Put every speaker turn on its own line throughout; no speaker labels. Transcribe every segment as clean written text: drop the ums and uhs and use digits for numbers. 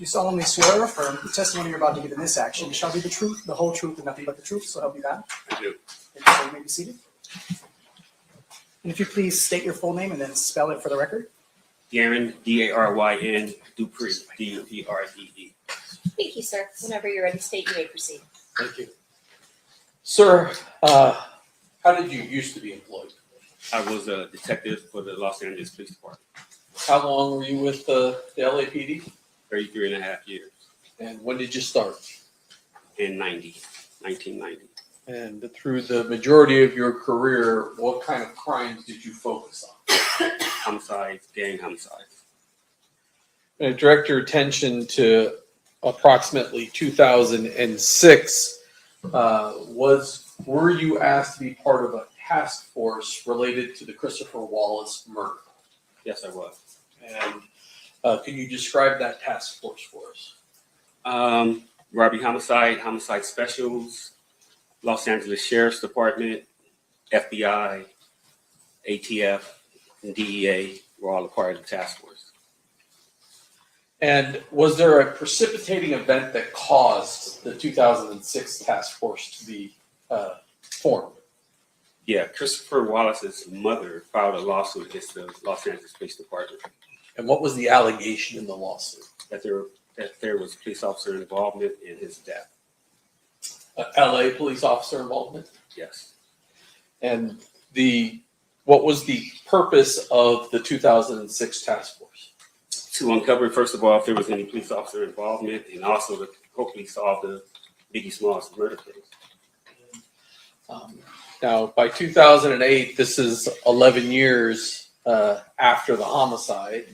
You solemnly swear or affirm the testimony you're about to give in this action shall be the truth, the whole truth, and nothing but the truth, so help you God?
I do.
Thank you, sir. You may be seated. And if you please state your full name and then spell it for the record.
Daryn, D-A-R-Y-N, Dupree, D-U-P-R-E-E.
Thank you, sir. Whenever you're ready to state, you may proceed.
Thank you. Sir, how did you used to be employed?
I was a detective for the Los Angeles Police Department,
How long were you with the LAPD?
33 and a half years,
And when did you start?
in 1990.
And through the majority of your career, what kind of crimes did you focus on?
Homicides, gang homicides.
I direct your attention to approximately 2006. Were you asked to be part of a task force related to the Christopher Wallace murder?
Yes, I was.
And can you describe that task force for us?
Robbery homicide, homicide specials, Los Angeles Sheriff's Department, FBI, ATF, and DEA were all a part of the task force.
And was there a precipitating event that caused the 2006 task force to be formed?
Yeah, Christopher Wallace's mother filed a lawsuit against the Los Angeles Police Department
And what was the allegation in the lawsuit?
that there was police officer involvement in his death.
LA police officer involvement?
Yes.
And what was the purpose of the 2006 task force?
To uncover, first of all, if there was any police officer involvement, and also to hopefully solve the Biggie Smalls murder case.
Now, by 2008, this is 11 years after the homicide.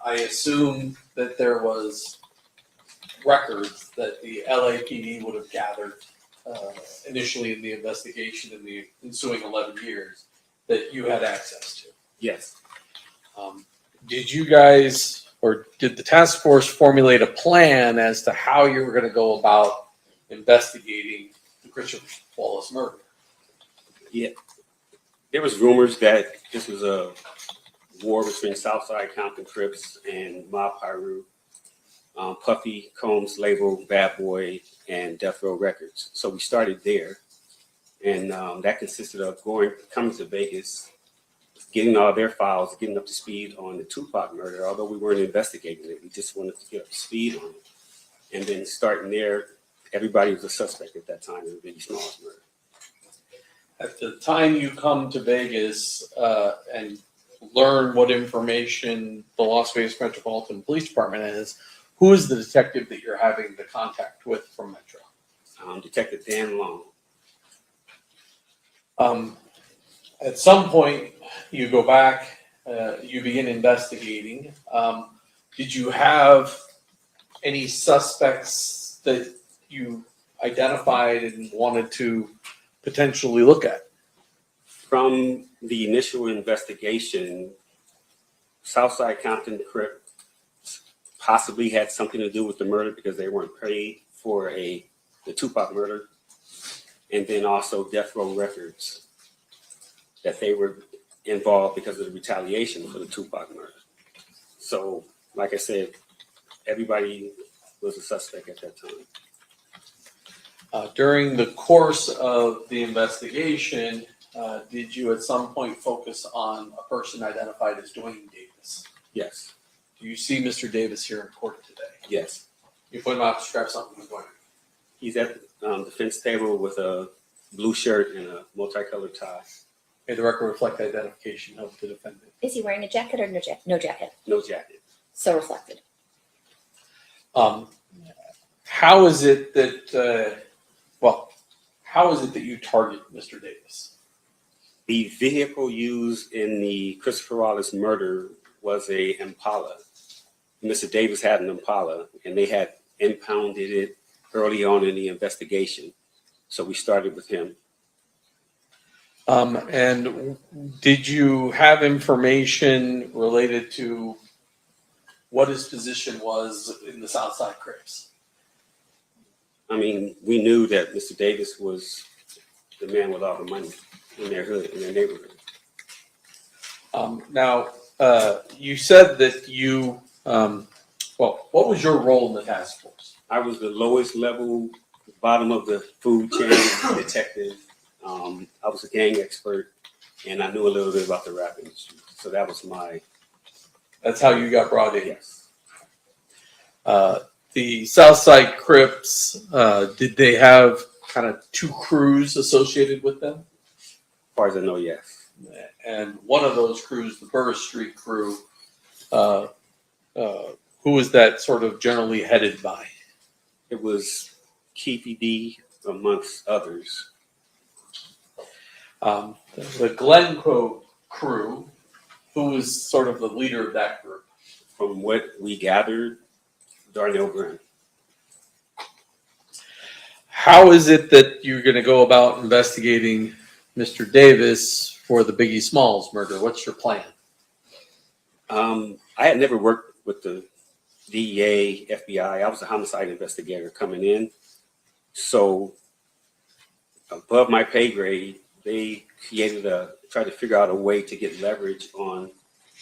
I assume that there was records that the LAPD would have gathered initially in the investigation in the ensuing 11 years that you had access to.
Yes.
Did you guys, or did the task force formulate a plan as to how you were going to go about investigating the Christopher Wallace murder?
Yeah. There was rumors that this was a war between Southside Compton Crips and Mob Piru. Puffy Combs labeled Bad Boy and Death Row Records. So we started there. And that consisted of coming to Vegas, getting all their files, getting up to speed on the Tupac murder. Although we weren't investigating it, we just wanted to get up to speed on it. And then starting there, everybody was a suspect at that time in the Biggie Smalls murder.
At the time you come to Vegas and learn what information the Las Vegas Metropolitan Police Department has, who is the detective that you're having the contact with from Metro?
Detective Dan Long.
At some point, you go back, you begin investigating. Did you have any suspects that you identified and wanted to potentially look at?
From the initial investigation, Southside Compton Crips possibly had something to do with the murder because they weren't paid for the Tupac murder. And then also Death Row Records, that they were involved because of the retaliation for the Tupac murder. So, like I said, everybody was a suspect at that time.
During the course of the investigation, did you at some point focus on a person identified as Dwayne Davis?
Yes.
Do you see Mr. Davis here in court today?
Yes.
You point him out, describe something with Dwayne.
He's at the defense table with a blue shirt and a multicolored tie.
May the record reflect the identification of the defendant.
Is he wearing a jacket or no jacket?
No jacket.
So reflected.
How is it that, how is it that you target Mr. Davis?
The vehicle used in the Christopher Wallace murder was a Impala. Mr. Davis had an Impala, and they had impounded it early on in the investigation. So we started with him.
And did you have information related to what his position was in the Southside Crips?
I mean, we knew that Mr. Davis was the man with all the money in their hood, in their neighborhood.
Now, you said that you Well, what was your role in the task force?
I was the lowest level, bottom of the food chain detective. I was a gang expert, and I knew a little bit about the rap industry. So that was my
That's how you got brought in.
yes.
The Southside Crips, did they have kind of two crews associated with them?
As far as I know, yes.
And one of those crews, the Burr Street crew, who was that sort of generally headed by?
It was Keefe D amongst others.
The Glencoe crew, who was sort of the leader of that group?
From what we gathered, Darnell Graham.
How is it that you're going to go about investigating Mr. Davis for the Biggie Smalls murder? What's your plan?
I had never worked with the DEA, FBI. I was a homicide investigator coming in. So above my pay grade, they tried to figure out a way to get leverage on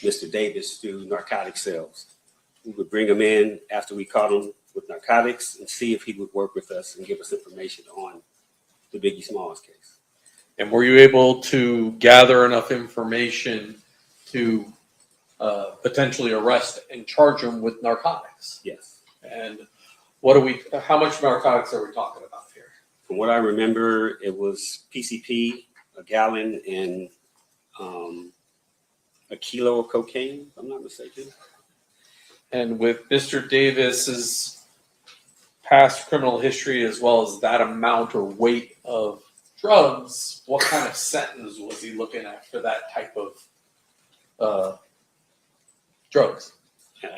Mr. Davis through narcotic sales. We would bring him in after we caught him with narcotics and see if he would work with us and give us information on the Biggie Smalls case.
And were you able to gather enough information to potentially arrest and charge him with narcotics?
Yes.
And how much narcotics are we talking about here?
From what I remember, it was PCP, a gallon, and a kilo of cocaine, if I'm not mistaken.
And with Mr. Davis's past criminal history, as well as that amount or weight of drugs, what kind of sentence was he looking at for that type of drugs?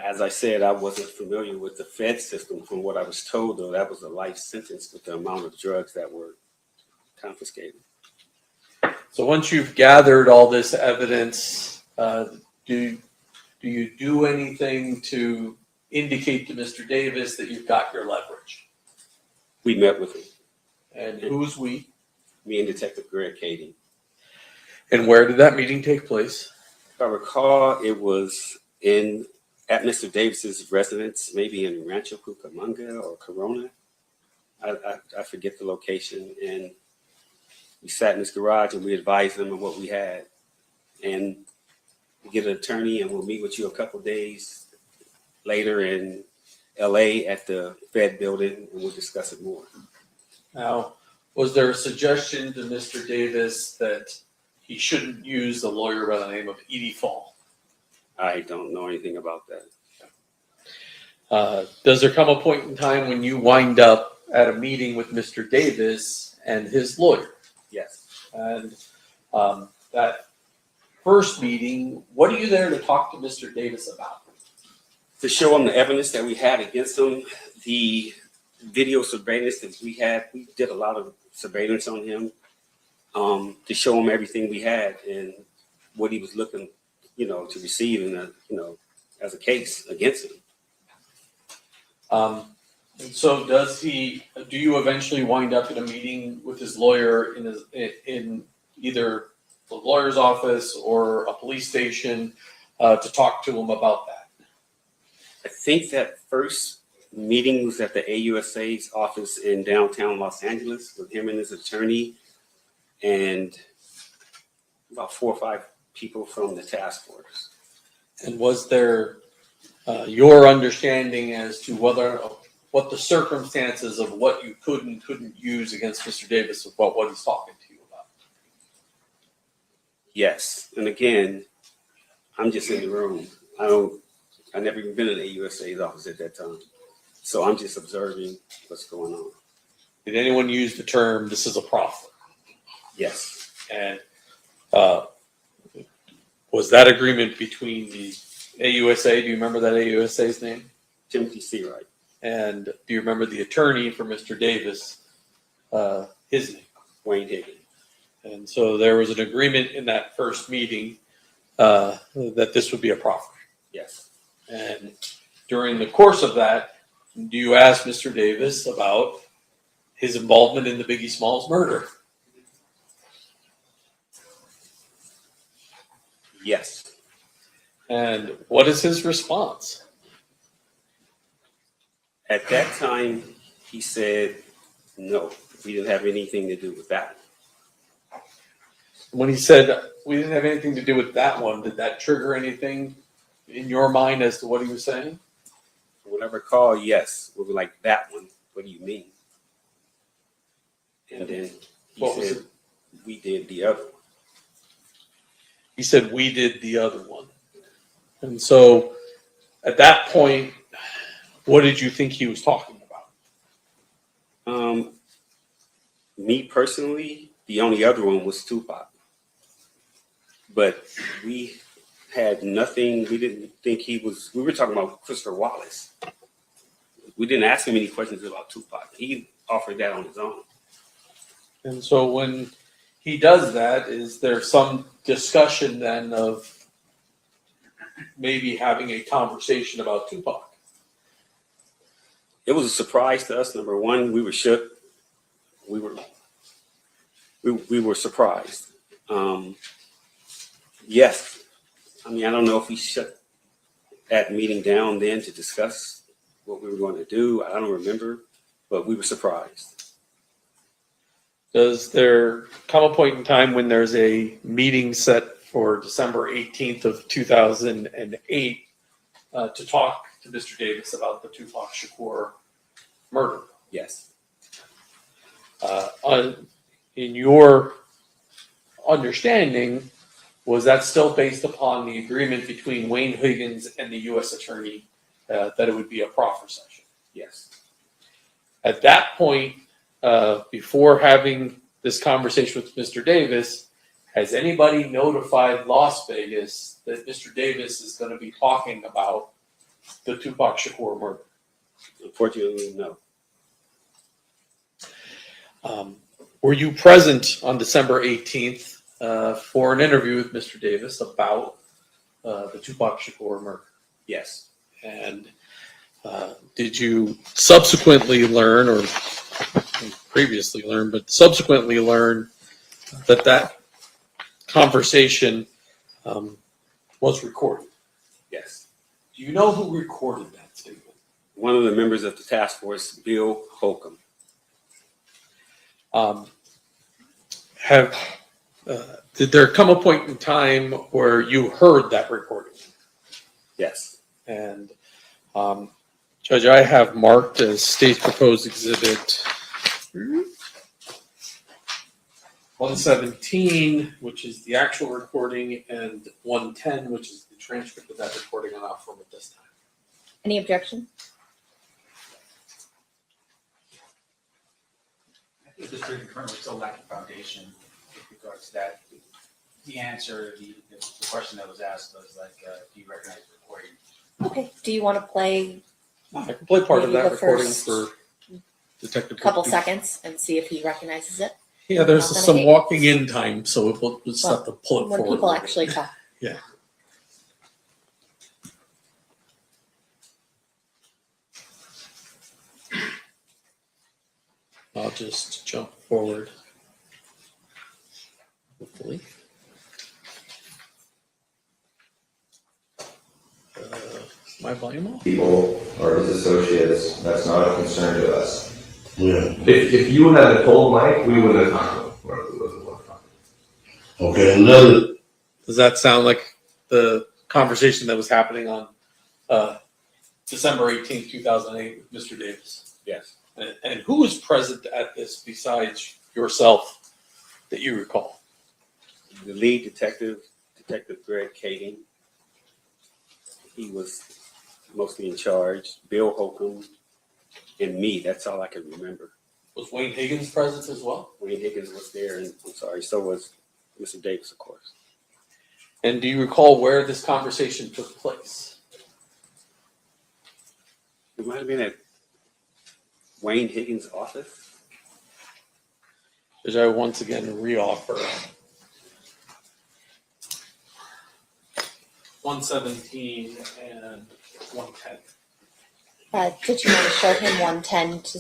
As I said, I wasn't familiar with the Fed system. From what I was told, though, that was a life sentence with the amount of drugs that were confiscated.
So once you've gathered all this evidence, do you do anything to indicate to Mr. Davis that you've got your leverage?
We met with him,
And who's we?
me and Detective Greg Cady.
And where did that meeting take place?
If I recall, it was at Mr. Davis's residence, maybe in Rancho Cucamonga or Corona. I forget the location. And we sat in his garage and we advised him on what we had. And we get an attorney and we'll meet with you a couple days later in LA at the Fed building and we'll discuss it more.
Now, was there a suggestion to Mr. Davis that he shouldn't use a lawyer by the name of Edie Fall?
I don't know anything about that.
Does there come a point in time when you wind up at a meeting with Mr. Davis and his lawyer?
Yes.
And that first meeting, what are you there to talk to Mr. Davis about?
To show him the evidence that we had against him, the video surveillance that we had, we did a lot of surveillance on him to show him everything we had and what he was looking, to receive as a case against him.
And so do you eventually wind up in a meeting with his lawyer in either the lawyer's office or a police station to talk to him about that?
I think that first meeting was at the AUSA's office in downtown Los Angeles with him and his attorney and about 4 or 5 people from the task force.
And was there your understanding as to what the circumstances of what you could and couldn't use against Mr. Davis about what he's talking to you about?
Yes. And again, I'm just in the room. I never even been in the AUSA's office at that time. So I'm just observing what's going on.
Did anyone use the term, this is a proffer?
Yes.
And was that agreement between the AUSA, do you remember that AUSA's name?
Timothy Seawright.
And do you remember the attorney for Mr. Davis, his name?
Wayne Higgins.
And so there was an agreement in that first meeting that this would be a proffer.
Yes.
And during the course of that, do you ask Mr. Davis about his involvement in the Biggie Smalls murder?
Yes.
And what is his response?
At that time, he said, no, we didn't have anything to do with that.
When he said we didn't have anything to do with that one, did that trigger anything in your mind as to what he was saying?
When I recall, yes, we were like, that one, what do you mean? And then he
What was
said, we did the other one.
He said we did the other one. And so at that point, what did you think he was talking about?
Me personally, the only other one was Tupac. But we had nothing, we didn't think he was, we were talking about Christopher Wallace. We didn't ask him any questions about Tupac. He offered that on his own.
And so when he does that, is there some discussion then of maybe having a conversation about Tupac?
It was a surprise to us. Number one, we were shook. We were surprised. Yes. I mean, I don't know if we shut that meeting down then to discuss what we were going to do. I don't remember, but we were surprised.
Does there come a point in time when there's a meeting set for December 18th of 2008 to talk to Mr. Davis about the Tupac Shakur murder?
Yes.
In your understanding, was that still based upon the agreement between Wayne Higgins and the U.S. Attorney that it would be a proffer session?
Yes.
At that point, before having this conversation with Mr. Davis, has anybody notified Las Vegas that Mr. Davis is going to be talking about the Tupac Shakur murder?
Unfortunately, no.
Were you present on December 18th for an interview with Mr. Davis about the Tupac Shakur murder?
Yes.
And did you subsequently learn, or previously learn, but subsequently learn that conversation was recorded?
Yes.
Do you know who recorded that statement?
One of the members of the task force, Bill Holcomb.
Did there come a point in time where you heard that recording?
Yes.
And Judge, I have marked as state proposed exhibit 117, which is the actual recording, and 110, which is the transcript of that recording on our form at this time.
Any objection?
I think the district currently still lacking foundation with regards to that. The answer, the question that was asked was like, do you recognize the recording?
Okay. Do you want to play
I can play part of
Maybe
that
the
recording
first
for Detective.
a couple seconds and see if he recognizes it?
Yeah, there's
Not gonna
some
hate.
walking in time, so we'll just
Well,
have to pull it
When
forward.
people actually talk.
Yeah. I'll just jump forward. Hopefully. My volume off?
People or his associates, that's not a concern to us.
Yeah,
If you had told Mike, we would have talked to him. We wasn't want to talk to him.
okay, another,
Does that sound like the conversation that was happening on December 18th, 2008 with Mr. Davis?
Yes.
And who was present at this besides yourself that you recall?
The lead detective, Detective Greg Kading, he was mostly in charge. Bill Holcomb and me. That's all I can remember.
Was Wayne Higgins present as well?
Wayne Higgins was there, and I'm sorry, so was Mr. Davis, of course.
And do you recall where this conversation took place?
It might have been at Wayne Higgins' office.
As I once again reoffer 117 and 110.
Did you want to show him 110 to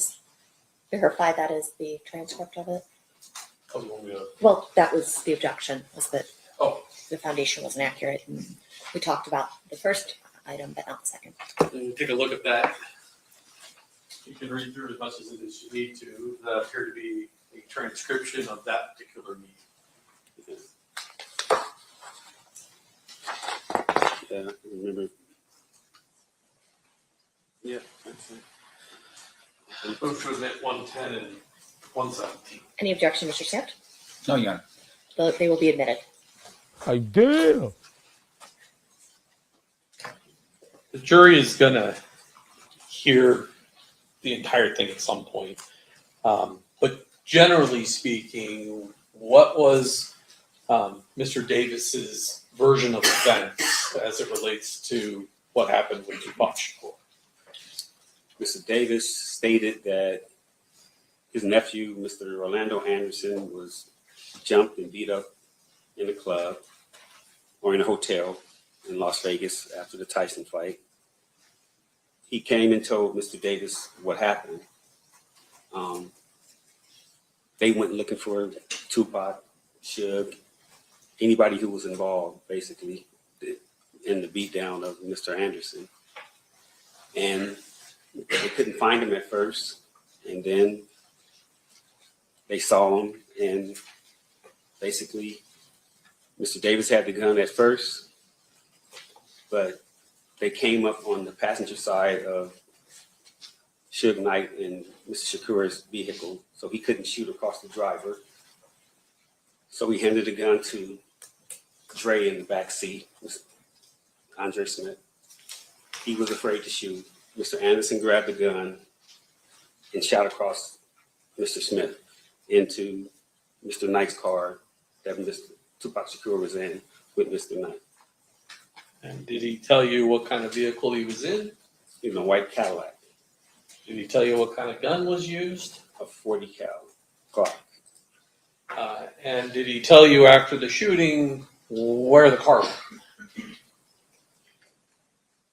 verify that is the transcript of it?
Oh, you want me to?
Well, that was the objection, was that
Oh,
the foundation wasn't accurate. And we talked about the first item, but not the second.
let me take a look at that. You can read through as much as it is you need to. That appeared to be a transcription of that particular meeting.
Yeah, I remember. Yeah, that's it.
Move to admit 110 and 117.
Any objection, Mr. Smith?
No, Your Honor.
They will be admitted.
I dare.
The jury is going to hear the entire thing at some point. But generally speaking, what was Mr. Davis's version of events as it relates to what happened with Tupac Shakur?
Mr. Davis stated that his nephew, Mr. Orlando Anderson, was jumped and beat up in a club or in a hotel in Las Vegas after the Tyson fight. He came and told Mr. Davis what happened. They went looking for Tupac, Suge, anybody who was involved, basically, in the beatdown of Mr. Anderson. And they couldn't find him at first. And then they saw him, and basically, Mr. Davis had the gun at first, but they came up on the passenger side of Suge Knight and Mr. Shakur's vehicle, so he couldn't shoot across the driver. So he handed the gun to Dre in the back seat, Andre Smith. He was afraid to shoot. Mr. Anderson grabbed the gun and shot across Mr. Smith into Mr. Knight's car that Mr. Tupac Shakur was in with Mr. Knight.
And did he tell you what kind of vehicle he was in?
He was in a white Cadillac,
Did he tell you what kind of gun was used?
a 40 cal Glock.
And did he tell you after the shooting where the car went?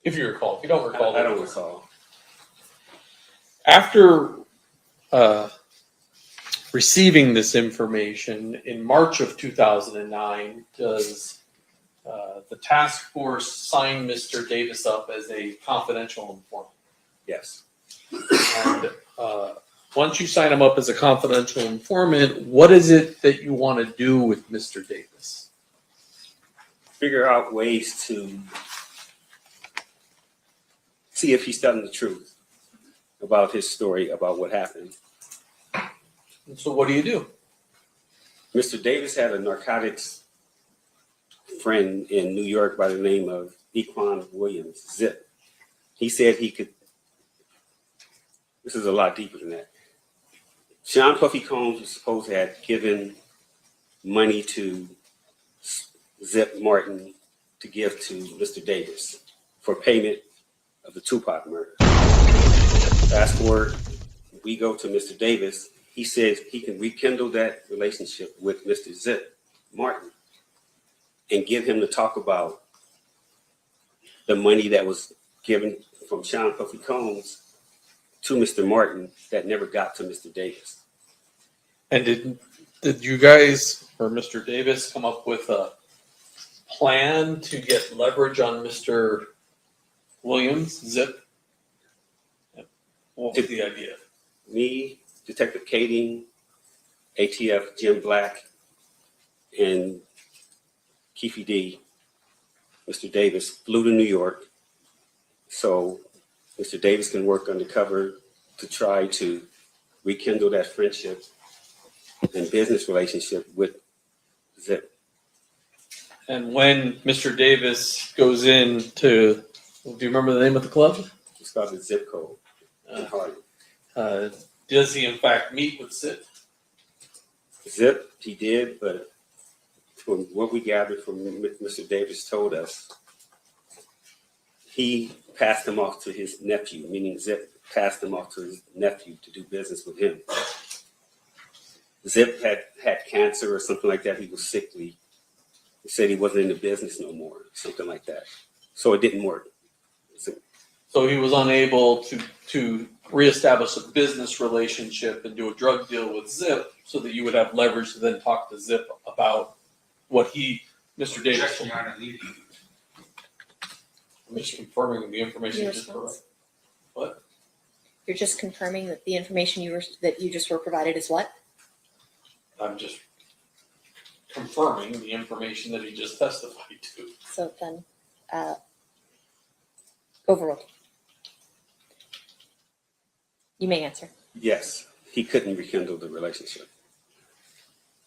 If you recall. If you don't recall.
I don't recall.
After receiving this information in March of 2009, does the task force sign Mr. Davis up as a confidential informant?
Yes.
And once you sign him up as a confidential informant, what is it that you want to do with Mr. Davis?
Figure out ways to see if he's telling the truth about his story about what happened.
And so what do you do?
Mr. Davis had a narcotics friend in New York by the name of Equan Williams, Zip. He said he could, this is a lot deeper than that. Sean Puffy Combs was supposed to have given money to Zip Martin to give to Mr. Davis for payment of the Tupac murder. Fast forward, we go to Mr. Davis. He says he can rekindle that relationship with Mr. Zip Martin and get him to talk about the money that was given from Sean Puffy Combs to Mr. Martin that never got to Mr. Davis.
And did you guys or Mr. Davis come up with a plan to get leverage on Mr. Williams, Zip? What was the idea?
Me, Detective Kading, ATF Jim Black, and Keefe D, Mr. Davis, flew to New York so Mr. Davis can work undercover to try to rekindle that friendship and business relationship with Zip.
And when Mr. Davis goes in to, do you remember the name of the club?
It's called the Zip Code in Harlem.
Does he in fact meet with Zip?
Zip, he did, but from what we gathered from Mr. Davis told us, he passed him off to his nephew, meaning Zip passed him off to his nephew to do business with him. Zip had cancer or something like that. He was sickly. He said he wasn't in the business no more, something like that. So it didn't work.
So he was unable to reestablish a business relationship and do a drug deal with Zip so that you would have leverage to then talk to Zip about what Mr. Davis
Objection,
told
Your Honor, leading.
I'm just confirming the information
Your
is correct.
response?
What?
You're just confirming that the information that you just were provided is what?
I'm just confirming the information that he just testified to.
So then, overruled. You may answer.
Yes, he couldn't rekindle the relationship.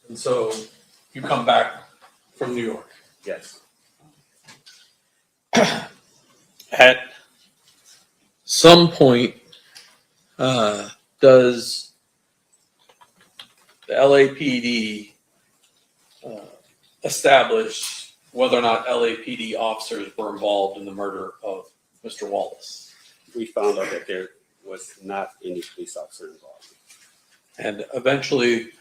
And so you come back from New York.
Yes.
At some point, does the LAPD establish whether or not LAPD officers were involved in the murder of Mr. Wallace?
We found out that there was not any police officer involved.
And eventually,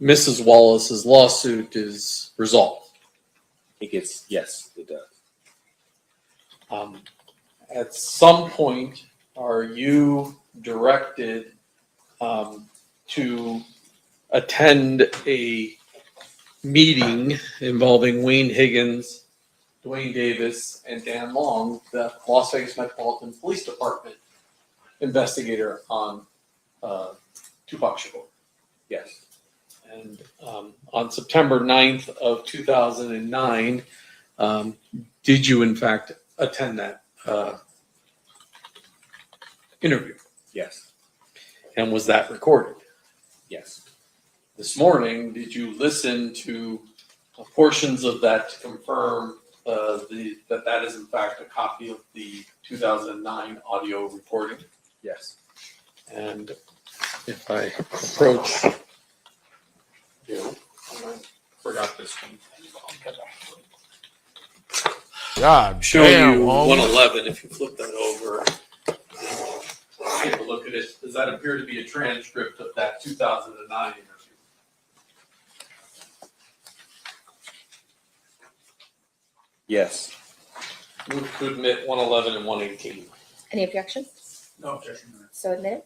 Mrs. Wallace's lawsuit is resolved.
Yes, it does.
At some point, are you directed to attend a meeting involving Wayne Higgins, Dwayne Davis, and Dan Long, the Las Vegas Metropolitan Police Department investigator on Tupac Shakur?
Yes.
And on September 9th of 2009, did you in fact attend that interview?
Yes.
And was that recorded?
Yes.
This morning, did you listen to portions of that to confirm that is in fact a copy of the 2009 audio recording?
Yes.
And if I approach you, I forgot this one.
God
Show
damn,
you
homie.
111. If you flip that over, take a look at it. Does that appear to be a transcript of that 2009 interview?
Yes.
Move to admit 111 and 118.
Any objections?
No objection.
So admitted.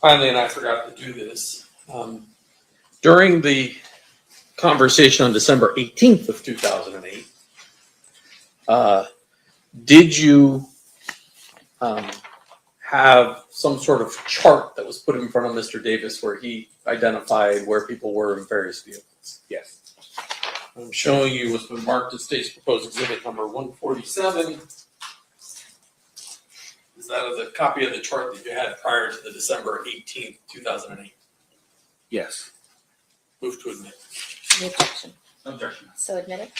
Finally, and I forgot to do this. During the conversation on December 18th of 2008, did you have some sort of chart that was put in front of Mr. Davis where he identified where people were in various vehicles?
Yes.
I'm showing you what's been marked as state's proposed exhibit number 147. Is that a copy of the chart that you had prior to the December 18th, 2008?
Yes.
Move to admit.
Any objection?
No objection.
So admitted.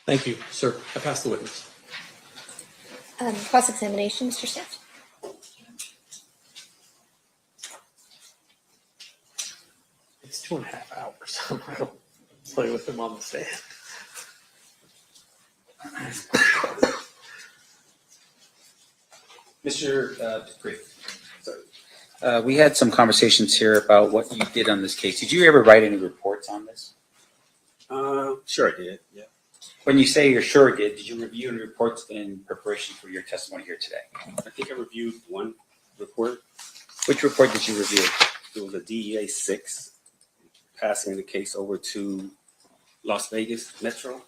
Thank you, sir. I passed the witness.
Cross-examination, Mr. Staff.
It's 2.5 hours. I don't play with him on the stand.
Mr. Dupree, we had some conversations here about what you did on this case. Did you ever write any reports on this?
Sure I did. Yeah.
When you say you're sure did you review any reports in preparation for your testimony here today?
I think I reviewed one report.
Which report did you review?
It was a DEA 6 passing the case over to Las Vegas Metro.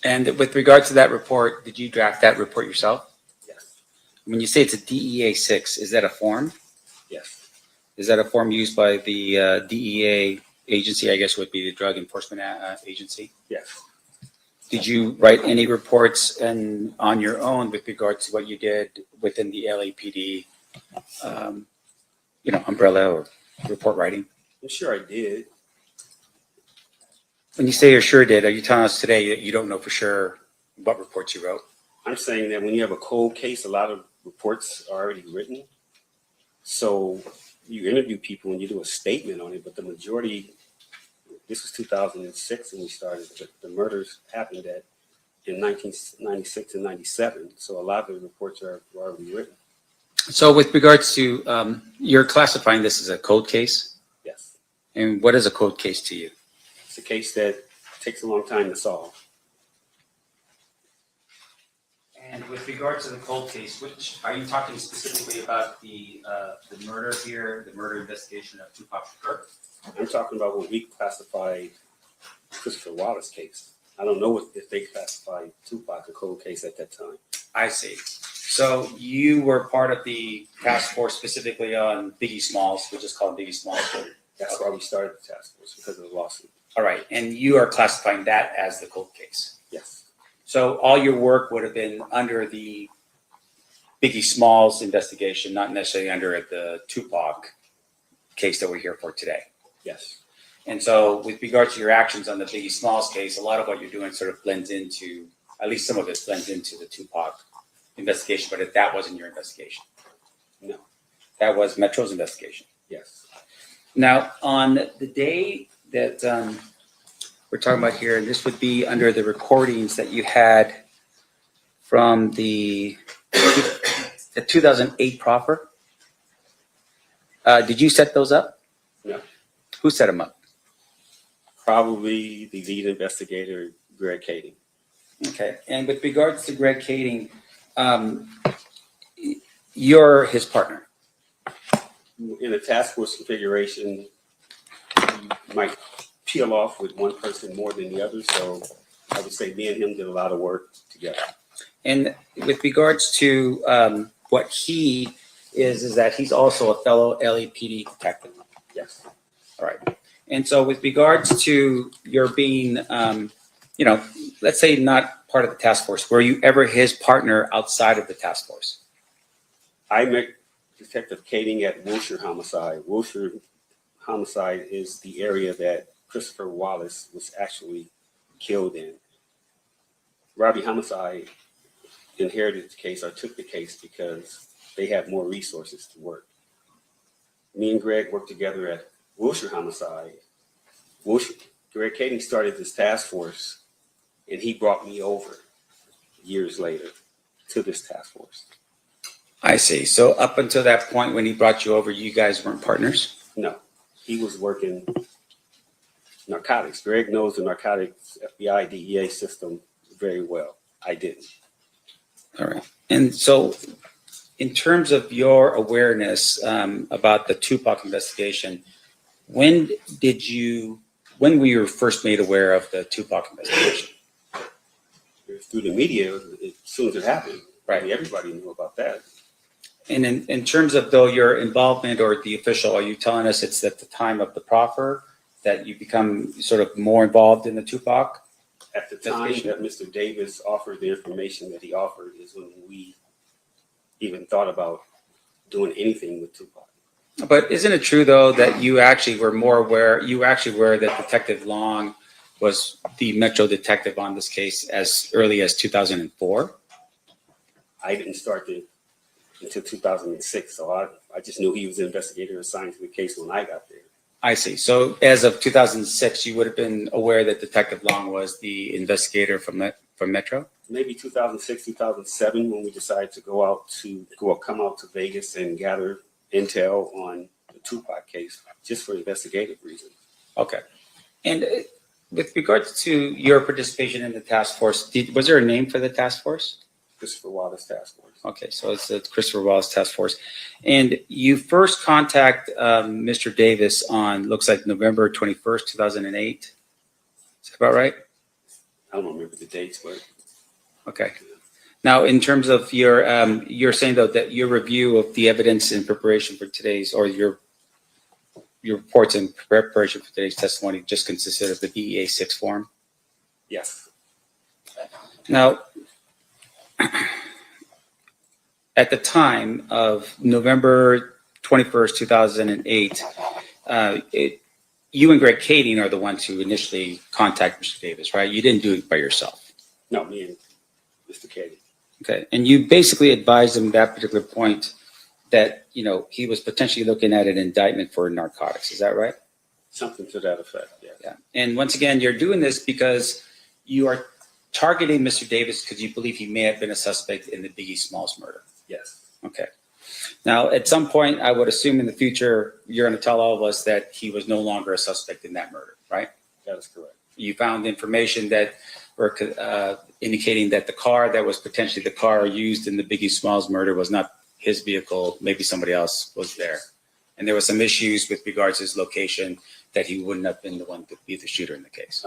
And with regard to that report, did you draft that report yourself?
Yes.
When you say it's a DEA 6, is that a form?
Yes.
Is that a form used by the DEA agency, I guess would be the Drug Enforcement Agency?
Yes.
Did you write any reports on your own with regard to what you did within the LAPD, umbrella or report writing?
I'm sure I did.
When you say you sure did, are you telling us today that you don't know for sure what reports you wrote?
I'm saying that when you have a cold case, a lot of reports are already written. So you interview people and you do a statement on it, but the majority, this was 2006 when we started, but the murders happened in 1996 and 97. So a lot of the reports were already written.
So with regards to, you're classifying this as a cold case?
Yes.
And what is a cold case to you?
It's a case that takes a long time to solve.
And with regard to the cold case, which, are you talking specifically about the murder here, the murder investigation of Tupac Shakur?
I'm talking about when we classified Christopher Wallace's case. I don't know if they classified Tupac a cold case at that time.
I see. So you were part of the task force specifically on Biggie Smalls, we'll just call him Biggie Smalls.
That's why we started the task force, because of the lawsuit.
All right, and you are classifying that as the cold case.
Yes.
So all your work would have been under the Biggie Smalls investigation, not necessarily under the Tupac case that we're here for today.
Yes.
And so with regard to your actions on the Biggie Smalls case, a lot of what you're doing sort of blends into, at least some of it blends into the Tupac investigation, but that wasn't your investigation.
No.
That was Metro's investigation.
Yes.
Now, on the day that we're talking about here, and this would be under the recordings that you had from the 2008 proffer. Did you set those up?
No.
Who set them up?
Probably the lead investigator, Greg Kading.
Okay, and with regards to Greg Kading, you're his partner.
In a task force configuration, you might peel off with one person more than the other. So I would say me and him did a lot of work together.
And with regards to what he is that he's also a fellow LAPD detective.
Yes.
All right. And so with regards to your being, let's say not part of the task force, were you ever his partner outside of the task force?
I met Detective Kading at Wilshire Homicide. Wilshire Homicide is the area that Christopher Wallace was actually killed in. Robbie Homicide inherited the case or took the case because they had more resources to work. Me and Greg worked together at Wilshire Homicide. Greg Kading started this task force, and he brought me over years later to this task force.
I see. So up until that point when he brought you over, you guys weren't partners?
No, he was working narcotics. Greg knows the narcotics FBI DEA system very well. I didn't.
All right. And so in terms of your awareness about the Tupac investigation, when were you first made aware of the Tupac investigation?
Through the media, as soon as it happened.
Right.
I mean, everybody knew about that.
And in terms of though your involvement or the official, are you telling us it's at the time of the proffer that you become sort of more involved in the Tupac?
At the time that Mr. Davis offered the information that he offered is when we even thought about doing anything with Tupac.
But isn't it true though that you actually were more aware, that Detective Long was the Metro detective on this case as early as 2004?
I didn't start until 2006, so I just knew he was the investigator assigned to the case when I got there.
I see. So as of 2006, you would have been aware that Detective Long was the investigator from Metro?
Maybe 2006, 2007, when we decided to come out to Vegas and gather intel on the Tupac case, just for investigative reasons.
Okay. And with regards to your participation in the task force, was there a name for the task force?
Christopher Wallace Task Force.
Okay, so it's the Christopher Wallace Task Force. And you first contact Mr. Davis on, looks like November 21st, 2008. Is that about right?
I don't remember the dates, but.
Okay. Now, in terms of you're saying though that your review of the evidence in preparation for today's, or your reports in preparation for today's testimony just consisted of the DEA 6 form?
Yes.
Now, at the time of November 21st, 2008, you and Greg Kading are the ones who initially contacted Mr. Davis, right? You didn't do it by yourself.
No, me and Mr. Kading.
Okay. And you basically advised him at that particular point that, he was potentially looking at an indictment for narcotics. Is that right?
Something to that effect, yeah.
Yeah. And once again, you're doing this because you are targeting Mr. Davis because you believe he may have been a suspect in the Biggie Smalls murder.
Yes.
Okay. Now, at some point, I would assume in the future, you're going to tell all of us that he was no longer a suspect in that murder, right?
That is correct.
You found information that were indicating that the car that was potentially the car used in the Biggie Smalls murder was not his vehicle. Maybe somebody else was there. And there were some issues with regards to his location that he wouldn't have been the one to be the shooter in the case.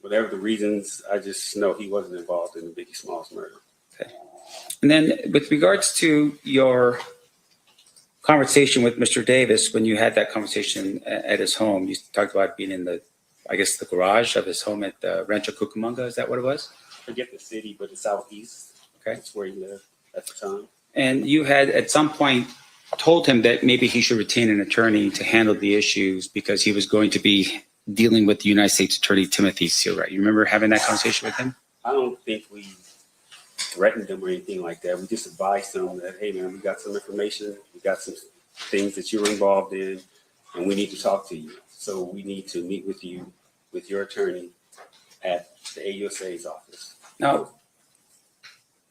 Whatever the reasons, I just know he wasn't involved in the Biggie Smalls murder.
And then with regards to your conversation with Mr. Davis, when you had that conversation at his home, you talked about being in the garage of his home at Rancho Cucamonga. Is that what it was?
Forget the city, but the southeast.
Okay.
That's where he lived at the time.
And you had at some point told him that maybe he should retain an attorney to handle the issues because he was going to be dealing with the United States Attorney Timothy Sealright. You remember having that conversation with him?
I don't think we threatened him or anything like that. We just advised him that, hey, man, we got some information. We got some things that you were involved in, and we need to talk to you. So we need to meet with you, with your attorney at the AUSA's office.
Now,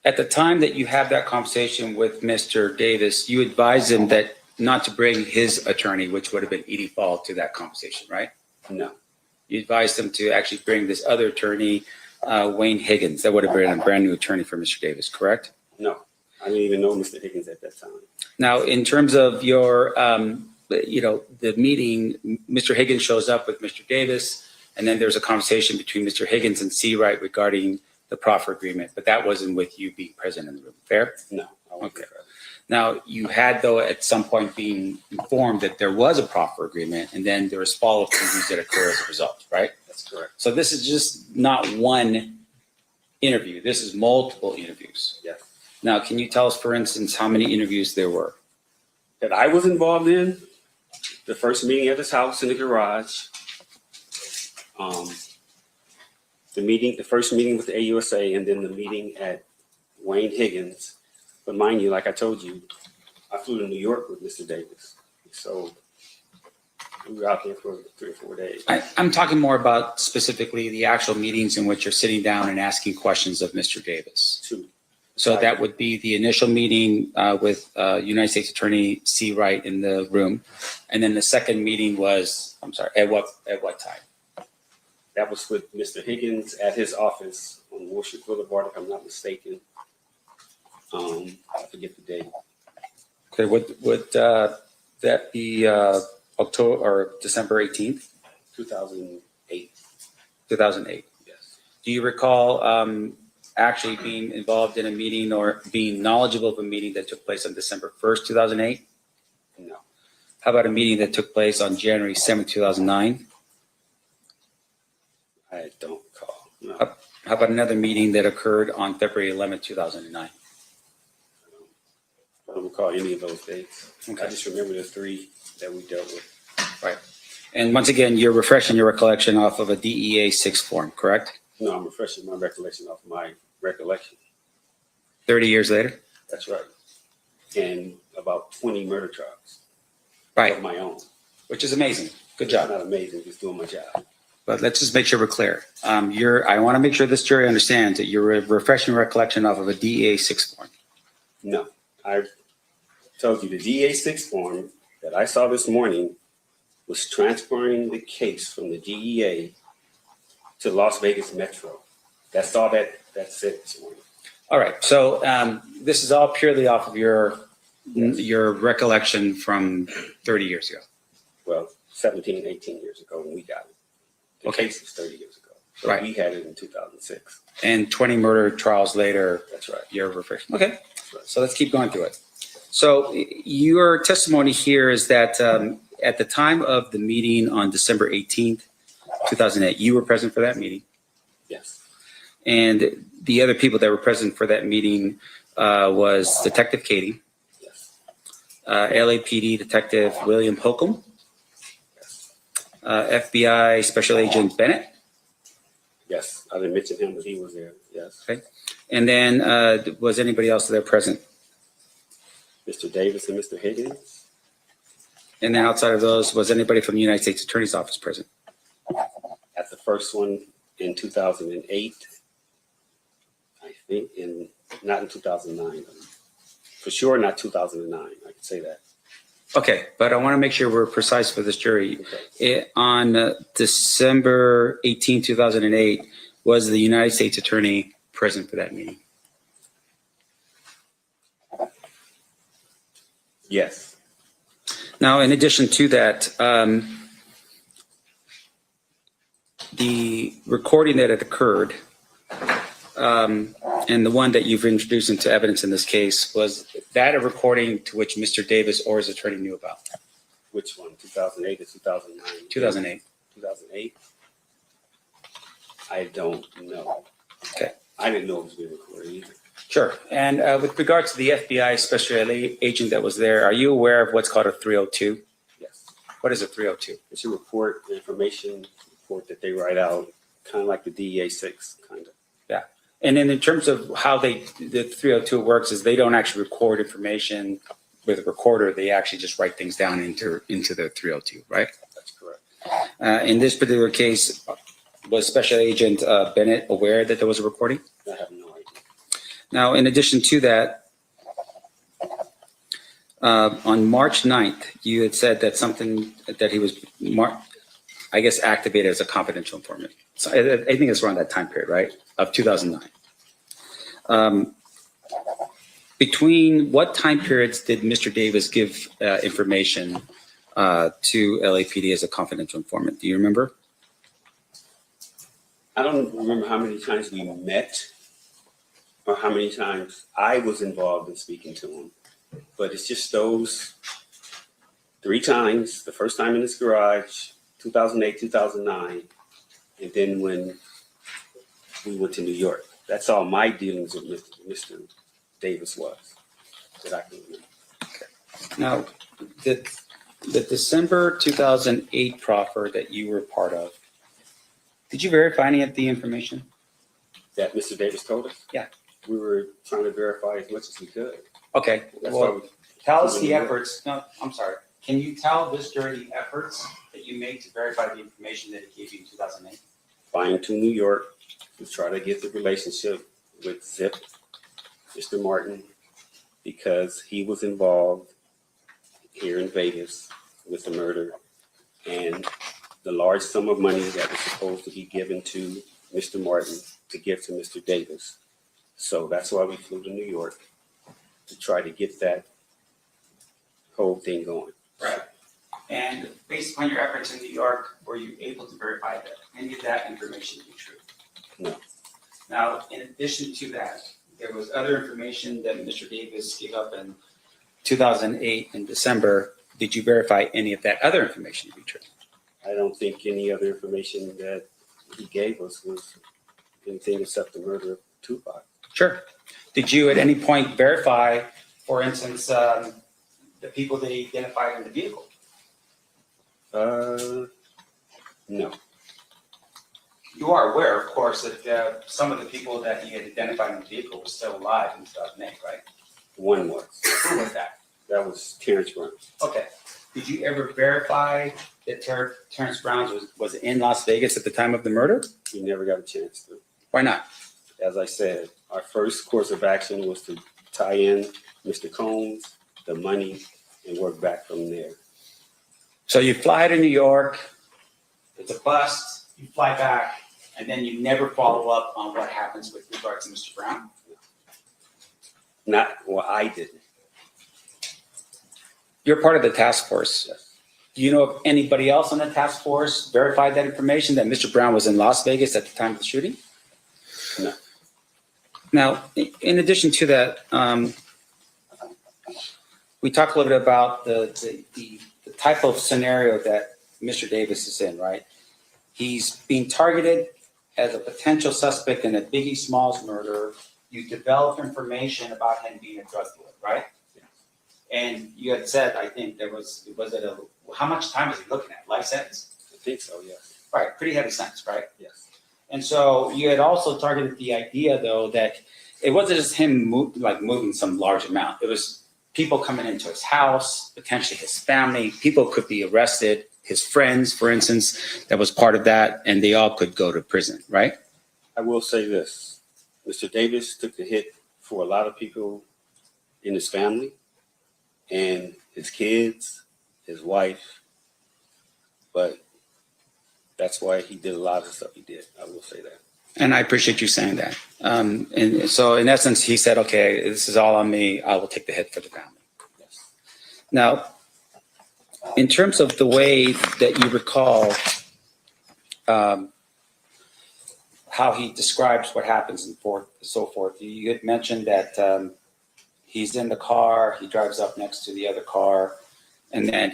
at the time that you had that conversation with Mr. Davis, you advised him that not to bring his attorney, which would have been Edie Fall, to that conversation, right?
No.
You advised him to actually bring this other attorney, Wayne Higgins. That would have been a brand new attorney for Mr. Davis, correct?
No. I didn't even know Mr. Higgins at that time.
Now, in terms of your, the meeting, Mr. Higgins shows up with Mr. Davis, and then there's a conversation between Mr. Higgins and Seawright regarding the proffer agreement, but that wasn't with you being present in the room. Fair?
No. I wasn't
Okay.
present.
Now, you had, though, at some point being informed that there was a proffer agreement, and then there was follow-up interviews that occur as a result, right?
That's correct.
So this is just not one interview. This is multiple interviews.
Yes.
Now, can you tell us, for instance, how many interviews there were?
That I was involved in, the first meeting at his house in the garage, the first meeting with the AUSA, and then the meeting at Wayne Higgins. But mind you, like I told you, I flew to New York with Mr. Davis. So we were out there for 3 or 4 days.
I'm talking more about specifically the actual meetings in which you're sitting down and asking questions of Mr. Davis.
2.
So that would be the initial meeting with United States Attorney Seawright in the room. And then the second meeting was, at what time?
That was with Mr. Higgins at his office on Wall Street Boulevard, if I'm not mistaken. I forget the date.
Okay, would that be October or December 18th,
2008.
2008?
Yes.
Do you recall actually being involved in a meeting or being knowledgeable of a meeting that took place on December 1st, 2008?
No.
How about a meeting that took place on January 7th, 2009?
I don't recall. No.
How about another meeting that occurred on February 11th, 2009?
I don't recall any of those dates.
Okay.
I just remember the 3 that we dealt with.
And once again, you're refreshing your recollection off of a DEA 6 form, correct?
No, I'm refreshing my recollection off my recollection.
30 years later?
That's right. And about 20 murder trials
Right,
of my own.
which is amazing. Good
It's
job.
not amazing, just doing my job.
But let's just make sure we're clear. I want to make sure this jury understands that you're refreshing recollection off of a DEA 6 form.
No, I told you the DA 6 form that I saw this morning was transferring the case from the DEA to Las Vegas Metro. That's all that said this morning.
All right, so this is all purely off of your recollection from 30 years ago.
Well, 17, 18 years ago when we got it. The
Okay.
case was 30 years ago. So
Right.
we had it in 2006.
And 20 murder trials later,
That's right.
you're refreshing. Okay,
That's right.
so let's keep going through it. So your testimony here is that at the time of the meeting on December 18th, 2008, you were present for that meeting.
Yes.
And the other people that were present for that meeting was Detective Katie,
Yes.
LAPD Detective William Holcomb,
Yes.
FBI Special Agent Bennett,
Yes. I didn't mention him, but he was there. Yes.
and then was anybody else there present?
Mr. Davis and Mr. Higgins.
And then outside of those, was anybody from the United States Attorney's Office present?
At the first one in 2008, I think, not in 2009. For sure, not 2009. I can say that.
Okay, but I want to make sure we're precise for this jury.
Okay.
On December 18, 2008, was the United States Attorney present for that meeting?
Yes.
Now, in addition to that, the recording that had occurred and the one that you've introduced into evidence in this case, was that a recording to which Mr. Davis or his attorney knew about?
Which one? 2008 or 2009?
2008.
2008. I don't know.
Okay.
I didn't know it was being recorded either.
Sure. And with regard to the FBI special agent that was there, are you aware of what's called a 302?
Yes.
What is a 302?
It's a report, information report that they write out, kind of like the DEA 6, kind of.
Yeah. And then in terms of how the 302 works is they don't actually record information with a recorder. They actually just write things down into the 302, right?
That's correct.
In this particular case, was Special Agent Bennett aware that there was a recording?
I have no idea.
Now, in addition to that, on March 9th, you had said that something that he was, I guess, activated as a confidential informant. So I think it's around that time period, right, of 2009. Between what time periods did Mr. Davis give information to LAPD as a confidential informant? Do you remember?
I don't remember how many times we met or how many times I was involved in speaking to him, but it's just those 3 times. The first time in his garage, 2008, 2009, and then when we went to New York. That's all my dealings with Mr. Davis was that I can remember.
Now, the December 2008 proffer that you were part of, did you verify any of the information?
That Mr. Davis told us?
Yeah.
We were trying to verify as much as we could.
Okay,
That's why
well,
we,
tell us the efforts. No, I'm sorry. Can you tell this jury the efforts that you made to verify the information that he gave you in 2008?
flying to New York to try to get the relationship with Zip, Mr. Martin, because he was involved here in Vegas with the murder and the large sum of money that was supposed to be given to Mr. Martin to give to Mr. Davis. So that's why we flew to New York to try to get that whole thing going.
Right. And based upon your efforts in New York, were you able to verify that any of that information to be true?
No.
Now, in addition to that, there was other information that Mr. Davis gave up in 2008 in December. Did you verify any of that other information to be true?
I don't think any other information that he gave us was anything except the murder of Tupac.
Sure. Did you at any point verify, for instance, the people that he identified in the vehicle?
No.
You are aware, of course, that some of the people that he had identified in the vehicle were still alive in 2008, right?
One was.
Who was that?
That was Terrence Brown.
Okay. Did you ever verify that Terrence Brown was in Las Vegas at the time of the murder?
We never got a chance to.
Why not?
As I said, our first course of action was to tie in Mr. Combs, the money, and work back from there.
So you fly to New York, it's a bust, you fly back, and then you never follow up on what happens with regard to Mr. Brown?
Well, I didn't.
You're part of the task force.
Yes.
Do you know if anybody else on the task force verified that information, that Mr. Brown was in Las Vegas at the time of the shooting?
No.
Now, in addition to that, we talked a little bit about the type of scenario that Mr. Davis is in, right? He's being targeted as a potential suspect in a Biggie Smalls murder. You develop information about him being a drug dealer, right?
Yeah.
And you had said, I think how much time was he looking at? Life sentence?
I think so, yes.
Right, pretty heavy sentence, right?
Yes.
And so you had also targeted the idea, though, that it wasn't just him moving some large amount. It was people coming into his house, potentially his family. People could be arrested, his friends, for instance, that was part of that, and they all could go to prison, right?
I will say this. Mr. Davis took the hit for a lot of people in his family and his kids, his wife. But that's why he did a lot of the stuff he did. I will say that.
And I appreciate you saying that. And so in essence, he said, okay, this is all on me. I will take the hit for the family.
Yes.
Now, in terms of the way that you recall how he describes what happens and so forth, you had mentioned that he's in the car, he drives up next to the other car, and then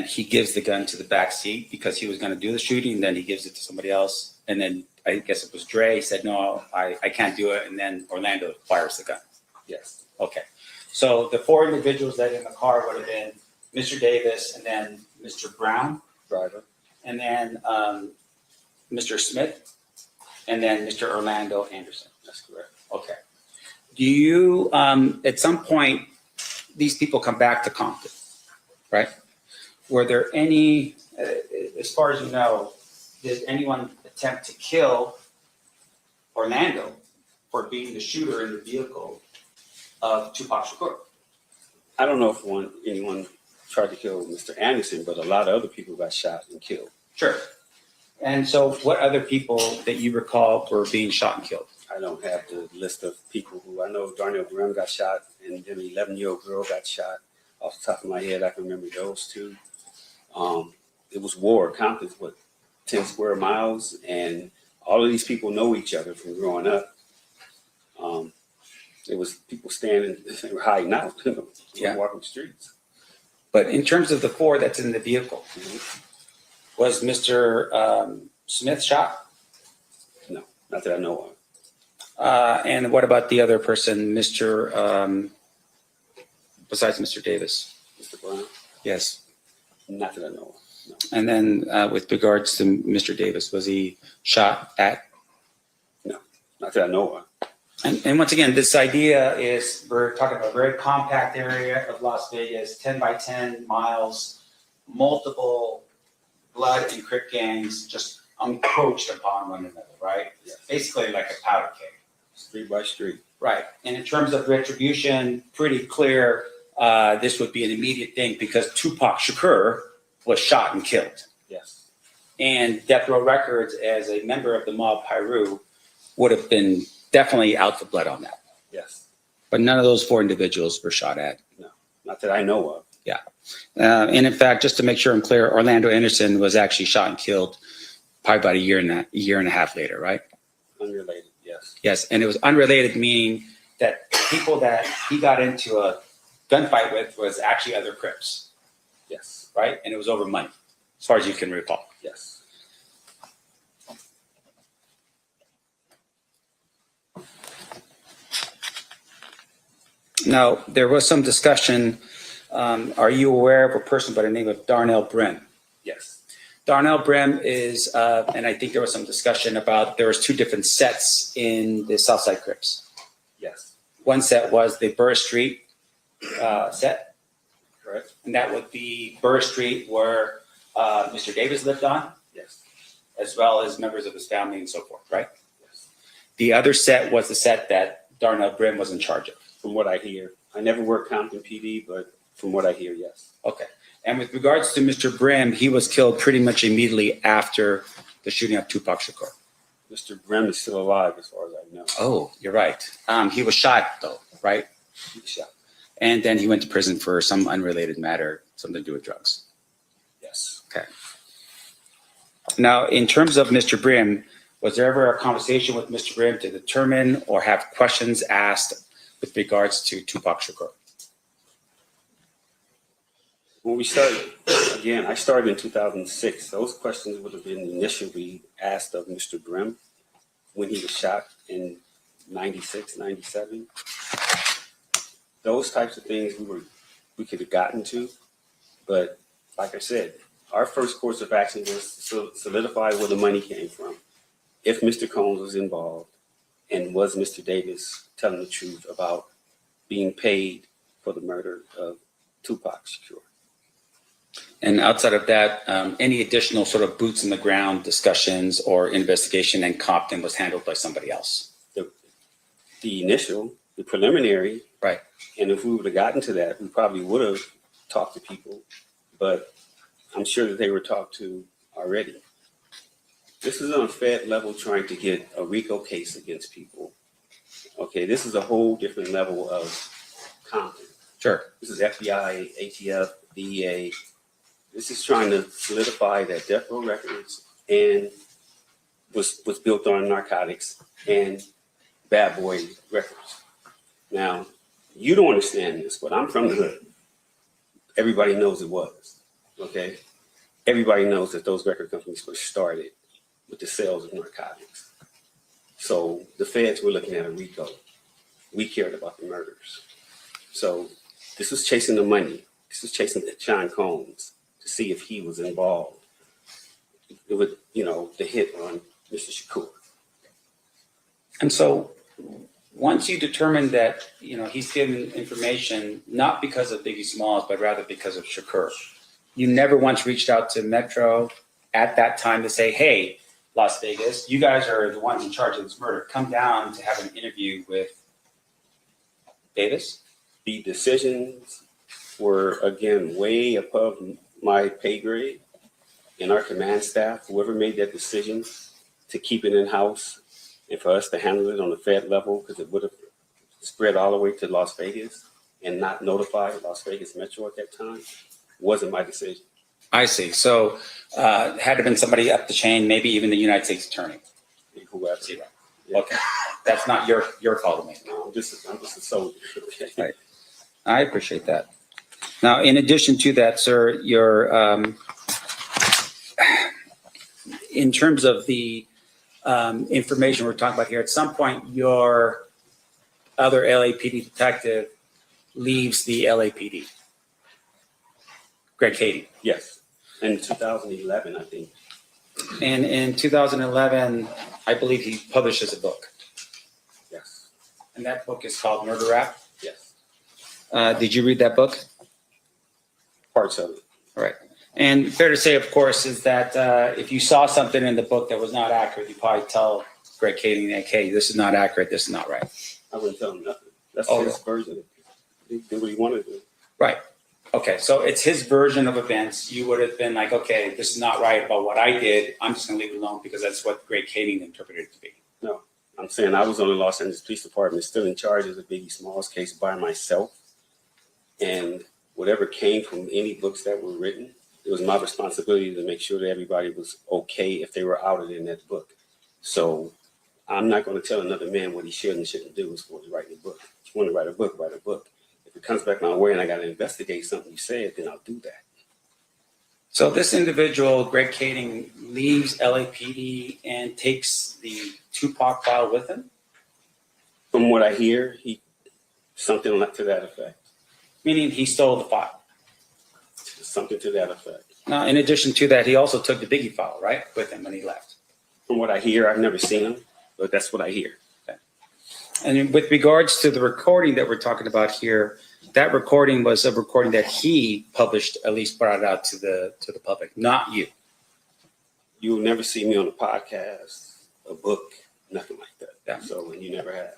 he gives the gun to the back seat because he was going to do the shooting. Then he gives it to somebody else, and then I guess it was Dre said, "No, I can't do it," and then Orlando fires the gun.
Yes.
Okay, so the four individuals that in the car would have been Mr. Davis, and then Mr. Brown,
Driver.
and then Mr. Smith, and then Mr. Orlando Anderson.
That's correct.
Okay. Do you, at some point, these people come back to Compton, right? Were there any, as far as you know, did anyone attempt to kill Orlando for being the shooter in the vehicle of Tupac Shakur?
I don't know if anyone tried to kill Mr. Anderson, but a lot of other people got shot and killed.
Sure. And so what other people that you recall were being shot and killed?
I don't have the list of people who I know. Darnell Graham got shot, and then an 11-year-old girl got shot. Off the top of my head, I can remember those two. It was war. Compton's 10 square miles, and all of these people know each other from growing up. It was people standing, they were hiding out, walking the streets.
But in terms of the four that's in the vehicle, was Mr. Smith shot?
No, not that I know of.
And what about the other person, Mr. Besides Mr. Davis?
Mr. Brown?
Yes.
Not that I know of. No.
And then with regards to Mr. Davis, was he shot at?
No, not that I know of.
And once again, this idea is we're talking about a very compact area of Las Vegas, 10 by 10 miles, multiple blood and Crip gangs just encroached upon one another, right?
Yes.
Basically like a powder keg.
Street by street.
Right. And in terms of retribution, pretty clear this would be an immediate thing because Tupac Shakur was shot and killed.
Yes.
And Death Row Records, as a member of the mob Pyru, would have been definitely out for blood on that.
Yes.
But none of those four individuals were shot at.
No, not that I know of.
Yeah. And in fact, just to make sure I'm clear, Orlando Anderson was actually shot and killed probably about a year and a half later, right?
Unrelated, yes.
Yes. And it was unrelated, meaning that people that he got into a gunfight with was actually other Crips,
Yes.
right? And it was over money, as far as you can recall.
Yes.
Now, there was some discussion. Are you aware of a person by the name of Darnell Brim?
Yes.
Darnell Brim is, and I think there was some discussion about there was two different sets in the Southside Crips.
Yes.
One set was the Burr Street set,
Correct.
and that would be Burr Street where Mr. Davis lived on,
Yes.
as well as members of his family and so forth, right?
Yes.
The other set was the set that Darnell Brim was in charge of.
From what I hear, I never worked Compton PD, but from what I hear, yes.
Okay. And with regards to Mr. Brim, he was killed pretty much immediately after the shooting of Tupac Shakur.
Mr. Grimm is still alive, as far as I know.
Oh, you're right. He was shot, though, right?
He was shot.
And then he went to prison for some unrelated matter, something to do with drugs.
Yes.
Okay. Now, in terms of Mr. Brim, was there ever a conversation with Mr. Brim to determine or have questions asked with regards to Tupac Shakur?
When we started, again, I started in 2006. Those questions would have been initially asked of Mr. Grimm when he was shot in 96, 97. Those types of things we could have gotten to. But like I said, our first course of action was to solidify where the money came from. If Mr. Combs was involved, and was Mr. Davis telling the truth about being paid for the murder of Tupac Shakur.
And outside of that, any additional sort of boots in the ground discussions or investigation in Compton was handled by somebody else?
The preliminary
Right.
And if we would have gotten to that, we probably would have talked to people, but I'm sure that they were talked to already. This is on a Fed level trying to get a RICO case against people. Okay, this is a whole different level of content.
Sure.
This is FBI, ATF, DEA. This is trying to solidify that Death Row Records and was built on narcotics and Bad Boy Records. Now, you don't understand this, but I'm from the hood. Everybody knows it was, okay? Everybody knows that those record companies were started with the sales of narcotics. So the feds were looking at a RICO. We cared about the murders. So this was chasing the money. This was chasing Sean Combs to see if he was involved with, the hit on Mr. Shakur.
And so once you determine that, he's given information, not because of Biggie Smalls, but rather because of Shakur, you never once reached out to Metro at that time to say, hey, Las Vegas, you guys are the ones in charge of this murder. Come down to have an interview with Davis?
The decisions were, again, way above my pay grade. And our command staff, whoever made that decision to keep it in-house and for us to handle it on the Fed level, because it would have spread all the way to Las Vegas and not notify Las Vegas Metro at that time, wasn't my decision.
I see. So had to have been somebody up the chain, maybe even the United States Attorney.
Whoever.
See that?
Yeah.
Okay. That's not your call to make.
No, I'm just a soldier. Okay.
Right. I appreciate that. Now, in addition to that, sir, your in terms of the information we're talking about here, at some point, your other LAPD detective leaves the LAPD. Greg Cady.
Yes. In 2011, I think.
And in 2011, I believe he publishes a book.
Yes.
And that book is called Murder Rap.
Yes.
Did you read that book?
Parts of it.
All right. And fair to say, of course, is that if you saw something in the book that was not accurate, you probably tell Greg Cady, hey, this is not accurate, this is not right.
I wouldn't tell him nothing. That's
Oh,
his version. He did what he wanted to do.
Right. Okay, so it's his version of events. You would have been like, okay, this is not right about what I did. I'm just going to leave it alone because that's what Greg Cady interpreted it to be.
No, I'm saying I was on the Los Angeles Police Department, still in charge of the Biggie Smalls case by myself. And whatever came from any books that were written, it was my responsibility to make sure that everybody was okay if they were outed in that book. So I'm not going to tell another man what he should and shouldn't do as far as writing a book. If you want to write a book, write a book. If it comes back my way and I got to investigate something you said, then I'll do that.
So this individual, Greg Cady, leaves LAPD and takes the Tupac file with him?
From what I hear, something like to that effect.
Meaning he stole the file.
Something to that effect.
Now, in addition to that, he also took the Biggie file, right, with him when he left.
From what I hear, I've never seen him, but that's what I hear.
Okay. And with regards to the recording that we're talking about here, that recording was a recording that he published, at least brought it out to the public, not you.
You'll never see me on a podcast, a book, nothing like that.
Yeah.
So, and you never have.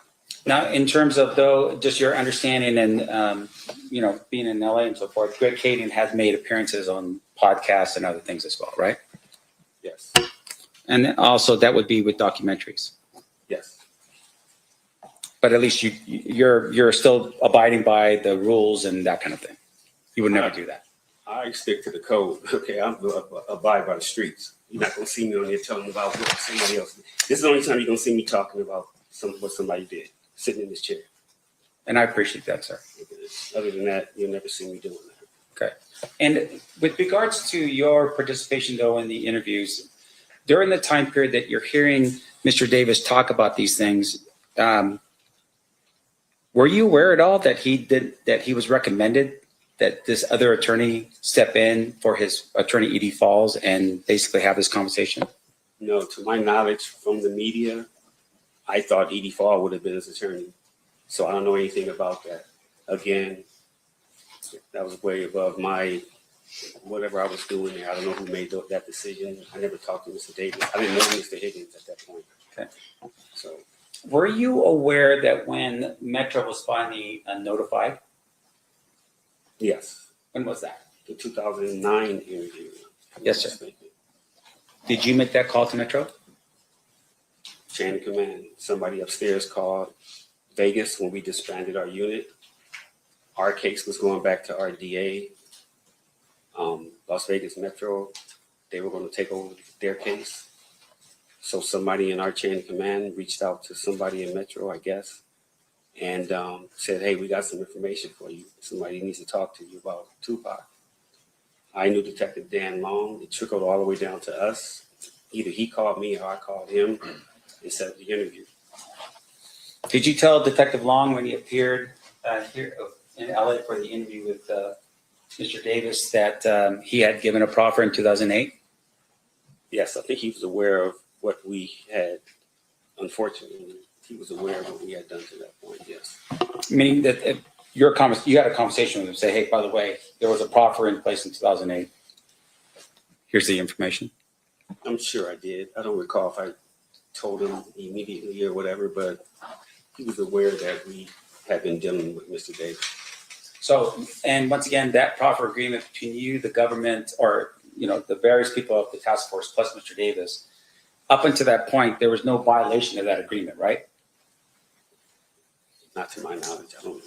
Now, in terms of, though, just your understanding and, being in LA and so forth, Greg Cady has made appearances on podcasts and other things as well, right?
Yes.
And also that would be with documentaries.
Yes.
But at least you're still abiding by the rules and that kind of thing. You would never do that.
I stick to the code. Okay, I'm abide by the streets. You're not gonna see me on here telling about what somebody else did. This is the only time you're gonna see me talking about what somebody did, sitting in this chair.
And I appreciate that, sir.
Other than that, you'll never see me doing that.
Okay. And with regards to your participation, though, in the interviews, during the time period that you're hearing Mr. Davis talk about these things, were you aware at all that he was recommended that this other attorney step in for his attorney, Edie Falls, and basically have this conversation?
No, to my knowledge from the media, I thought Edie Fall would have been his attorney. So I don't know anything about that. Again, that was way above my, whatever I was doing there. I don't know who made that decision. I never talked to Mr. Davis. I didn't know Mr. Higgins at that point.
Okay.
So.
Were you aware that when Metro was finally notified?
Yes,
When was that?
the 2009 interview.
Yes, sir. Did you make that call to Metro?
Chain of command. Somebody upstairs called Vegas when we disbanded our unit. Our case was going back to our DA. Las Vegas Metro, they were going to take over their case. So somebody in our chain of command reached out to somebody in Metro, I guess, and said, hey, we got some information for you. Somebody needs to talk to you about Tupac. I knew Detective Dan Long. It trickled all the way down to us. Either he called me or I called him and set up the interview.
Did you tell Detective Long when he appeared here in LA for the interview with Mr. Davis that he had given a proffer in 2008?
Yes, I think he was aware of what we had. Unfortunately, he was aware of what we had done to that point, yes.
Meaning that if you had a conversation with him, say, hey, by the way, there was a proffer in place in 2008. Here's the information.
I'm sure I did. I don't recall if I told him immediately or whatever, but he was aware that we had been dealing with Mr. Davis.
So, and once again, that proffer agreement between you, the government, or the various people of the task force plus Mr. Davis, up until that point, there was no violation of that agreement, right?
Not to my knowledge, I don't know.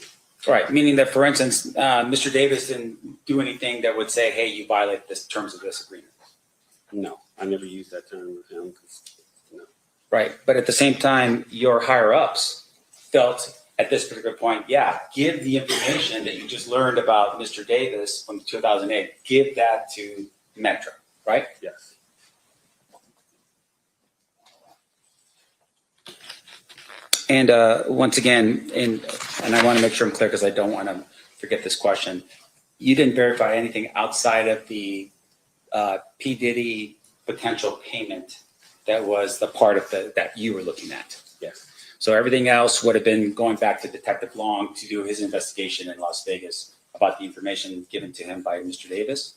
Right, meaning that, for instance, Mr. Davis didn't do anything that would say, hey, you violate the terms of this agreement.
No, I never used that term with him. No.
Right, but at the same time, your higher ups felt at this particular point, yeah, give the information that you just learned about Mr. Davis from 2008, give that to Metro, right?
Yes.
And once again, and I want to make sure I'm clear because I don't want to forget this question. You didn't verify anything outside of the P. Diddy potential payment that was the part of that you were looking at.
Yes.
So everything else would have been going back to Detective Long to do his investigation in Las Vegas about the information given to him by Mr. Davis.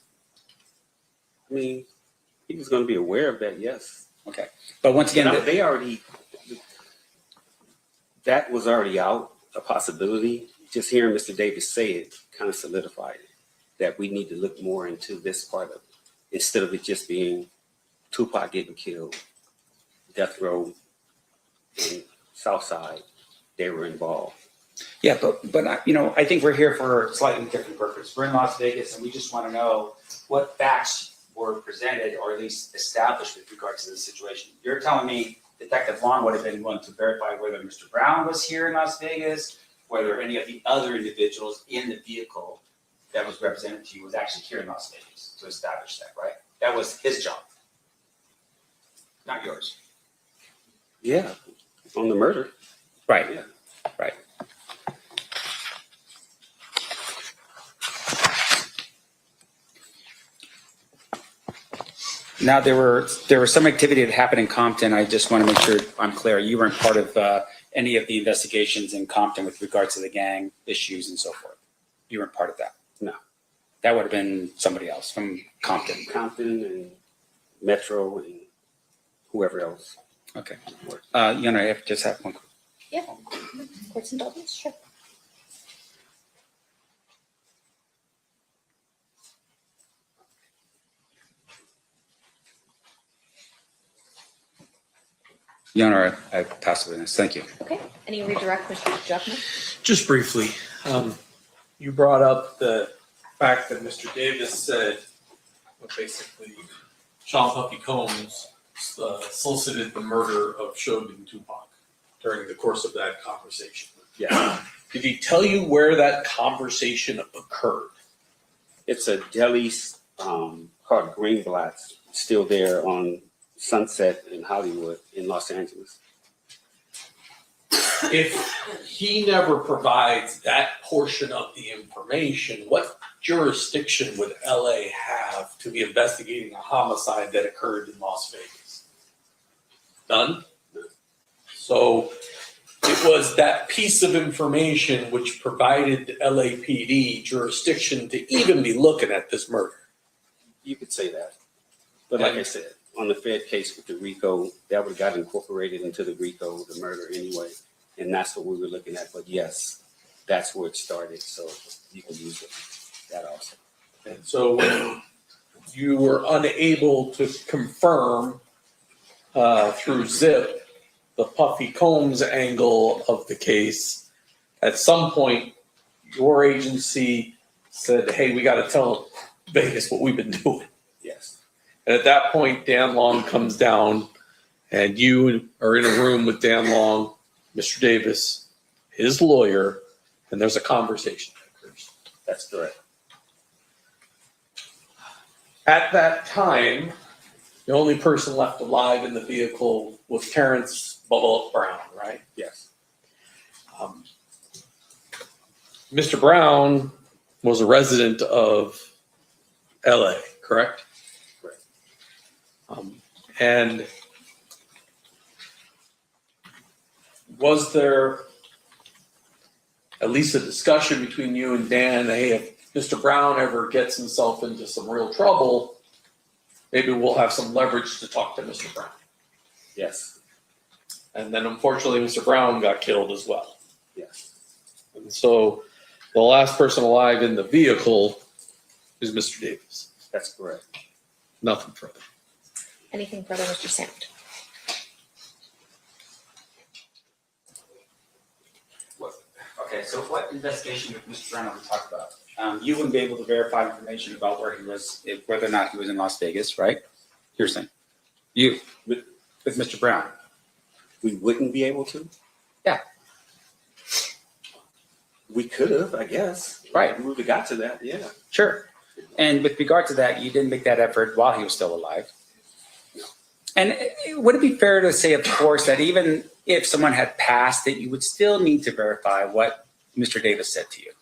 I mean, he was going to be aware of that, yes.
Okay, but once again,
that was already out, a possibility. Just hearing Mr. Davis say it kind of solidified it, that we need to look more into this part of it, instead of it just being Tupac getting killed, Death Row, and Southside, they were involved.
yeah, but I think we're here for a slightly different purpose. We're in Las Vegas, and we just want to know what facts were presented or at least established with regards to the situation. You're telling me Detective Long would have been willing to verify whether Mr. Brown was here in Las Vegas, whether any of the other individuals in the vehicle that was represented to you was actually here in Las Vegas to establish that, right? That was his job, not yours.
Yeah, on the murder.
Right,
Yeah.
right. Now, there was some activity that happened in Compton. I just want to make sure I'm clear. You weren't part of any of the investigations in Compton with regards to the gang issues and so forth. You weren't part of that.
No.
That would have been somebody else from Compton.
Compton and Metro and whoever else.
Okay. I just have one.
Yeah, court's indulgence, sure.
Your Honor, I pass the witness. Thank you.
Okay, any redirect, Mr. Druckmann?
Just briefly, you brought up the fact that Mr. Davis said, well, basically, Sean Puffy Combs solicited the murder of Shogun Tupac during the course of that conversation.
Yeah.
Did he tell you where that conversation occurred?
It's a deli called Greenblatt's, still there on Sunset in Hollywood in Los Angeles.
If he never provides that portion of the information, what jurisdiction would LA have to be investigating a homicide that occurred in Las Vegas? None? So it was that piece of information which provided LAPD jurisdiction to even be looking at this murder.
You could say that. But like I said, on the Fed case with the RICO, that would have got incorporated into the RICO, the murder anyway. And that's what we were looking at. But yes, that's where it started. So you can use that also.
And so when you were unable to confirm through Zip the Puffy Combs angle of the case, at some point your agency said, hey, we got to tell Vegas what we've been doing.
Yes.
And at that point, Dan Long comes down and you are in a room with Dan Long, Mr. Davis, his lawyer, and there's a conversation that occurs.
That's correct.
At that time, the only person left alive in the vehicle was Terrence Bubba Brown, right?
Yes.
Mr. Brown was a resident of LA, correct?
Correct.
And was there at least a discussion between you and Dan, hey, if Mr. Brown ever gets himself into some real trouble, maybe we'll have some leverage to talk to Mr. Brown?
Yes.
And then unfortunately, Mr. Brown got killed as well.
Yes.
And so the last person alive in the vehicle is Mr. Davis.
That's correct.
Nothing further.
Anything further, Mr. Sand?
Okay, so what investigation with Mr. Brown are we talking about?
You wouldn't be able to verify information about where he was, whether or not he was in Las Vegas, right? You're saying. You, with Mr. Brown.
We wouldn't be able to?
Yeah.
We could have, I guess.
Right.
We would have got to that, yeah.
Sure. And with regard to that, you didn't make that effort while he was still alive. And would it be fair to say, of course, that even if someone had passed, that you would still need to verify what Mr. Davis said to you,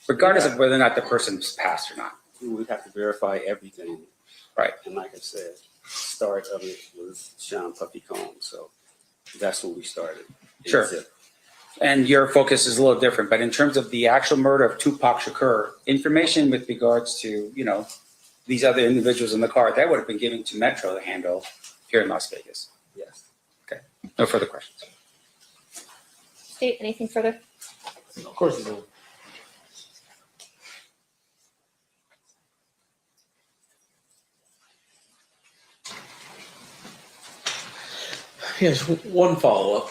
regardless of whether or not the person's passed or not?
We would have to verify everything.
Right.
And like I said, start of it was Sean Puffy Combs. So that's where we started.
Sure.
That's it.
And your focus is a little different, but in terms of the actual murder of Tupac Shakur, information with regards to, these other individuals in the car, that would have been given to Metro to handle here in Las Vegas.
Yes.
Okay. No further questions.
State, anything further?
Of course he will. Yes, one follow-up.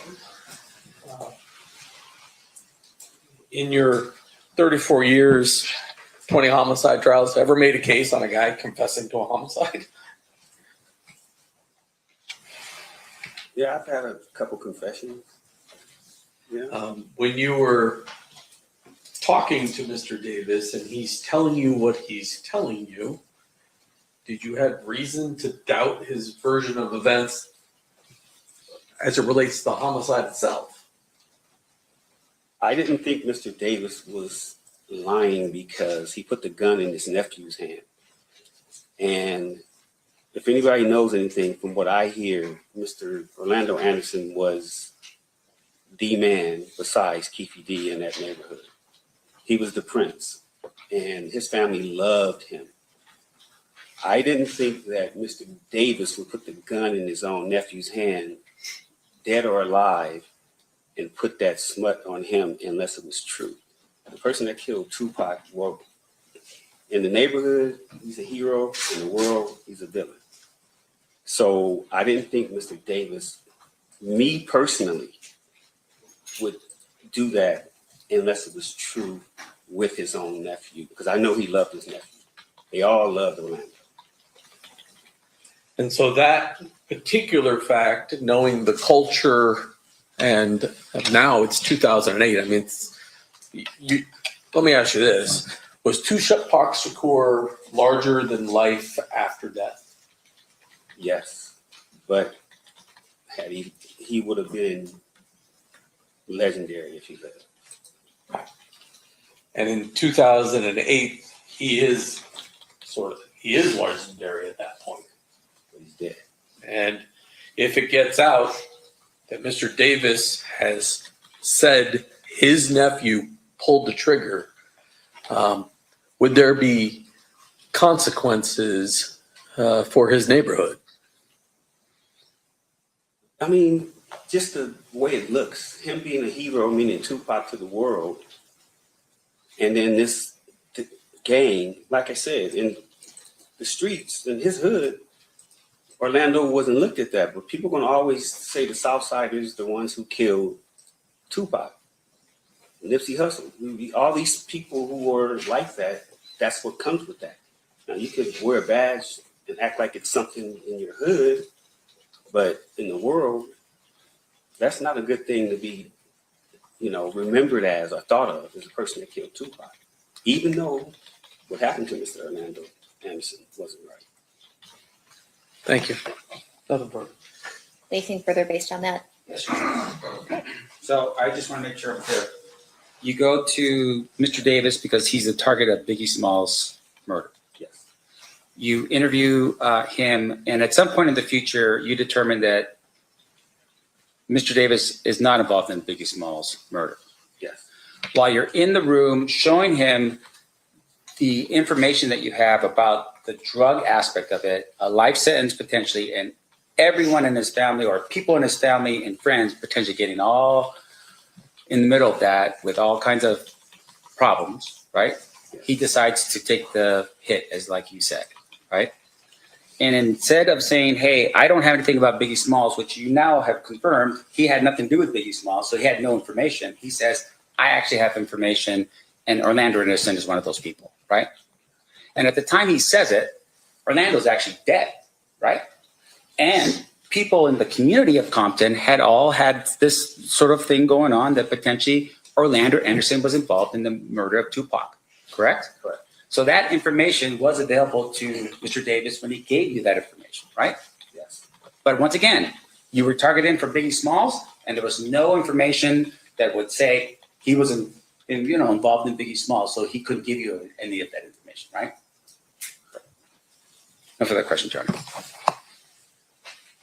In your 34 years, 20 homicide trials, ever made a case on a guy confessing to a homicide?
Yeah, I've had a couple confessions. Yeah.
When you were talking to Mr. Davis and he's telling you what he's telling you, did you have reason to doubt his version of events as it relates to the homicide itself?
I didn't think Mr. Davis was lying because he put the gun in his nephew's hand. And if anybody knows anything from what I hear, Mr. Orlando Anderson was the man besides Keefe D in that neighborhood. He was the prince and his family loved him. I didn't think that Mr. Davis would put the gun in his own nephew's hand, dead or alive, and put that smut on him unless it was true. The person that killed Tupac, well, in the neighborhood, he's a hero. In the world, he's a villain. So I didn't think Mr. Davis, me personally, would do that unless it was true with his own nephew, because I know he loved his nephew. They all loved Orlando.
And so that particular fact, knowing the culture, and now it's 2008. I mean, let me ask you this. Was Tupac Shakur larger than life after death?
Yes, but had he would have been legendary if he lived.
And in 2008, he is legendary at that point.
But he's dead.
And if it gets out that Mr. Davis has said his nephew pulled the trigger, would there be consequences for his neighborhood?
I mean, just the way it looks, him being a hero, meaning Tupac to the world, and then this gang, like I said, in the streets, in his hood, Orlando wasn't looked at that, but people are going to always say the Southsiders, the ones who killed Tupac, Nipsey Hussle, all these people who were like that. That's what comes with that. Now you could wear a badge and act like it's something in your hood, but in the world, that's not a good thing to be, remembered as or thought of as a person that killed Tupac, even though what happened to Mr. Orlando Anderson wasn't right.
Thank you. Nothing further.
Anything further based on that?
Yes, Your Honor. So I just want to make sure I'm clear.
You go to Mr. Davis because he's the target of Biggie Smalls' murder.
Yes.
You interview him, and at some point in the future, you determine that Mr. Davis is not involved in Biggie Smalls' murder.
Yes.
While you're in the room showing him the information that you have about the drug aspect of it, a life sentence potentially, and everyone in his family or people in his family and friends potentially getting all in the middle of that with all kinds of problems, right? He decides to take the hit, as like you said, right? And instead of saying, hey, I don't have anything about Biggie Smalls, which you now have confirmed, he had nothing to do with Biggie Smalls, so he had no information. He says, I actually have information, and Orlando Anderson is one of those people, right? And at the time he says it, Orlando's actually dead, right? And people in the community of Compton had all had this sort of thing going on that potentially Orlando Anderson was involved in the murder of Tupac, correct?
Correct.
So that information was available to Mr. Davis when he gave you that information, right?
Yes.
But once again, you were targeted for Biggie Smalls, and there was no information that would say he was involved in Biggie Smalls, so he couldn't give you any of that information, right? No further questions, John.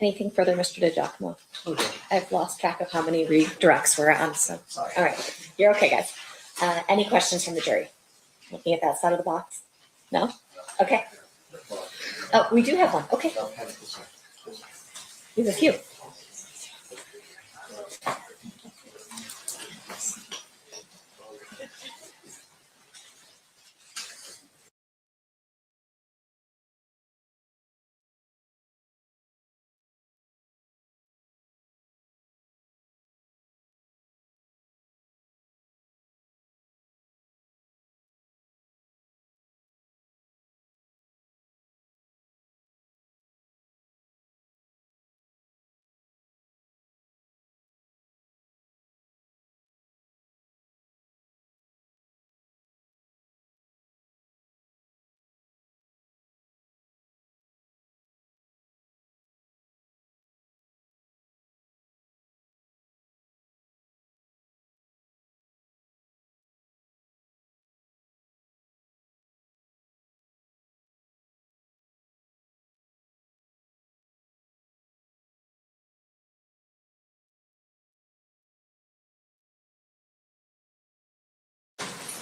Anything further, Mr. DiGiacomo?
Okay.
I've lost track of how many redirects we're on, so,
Sorry.
all right. You're okay, guys. Any questions from the jury? Looking at that side of the box? No? Okay. Oh, we do have one. Okay. We have a few.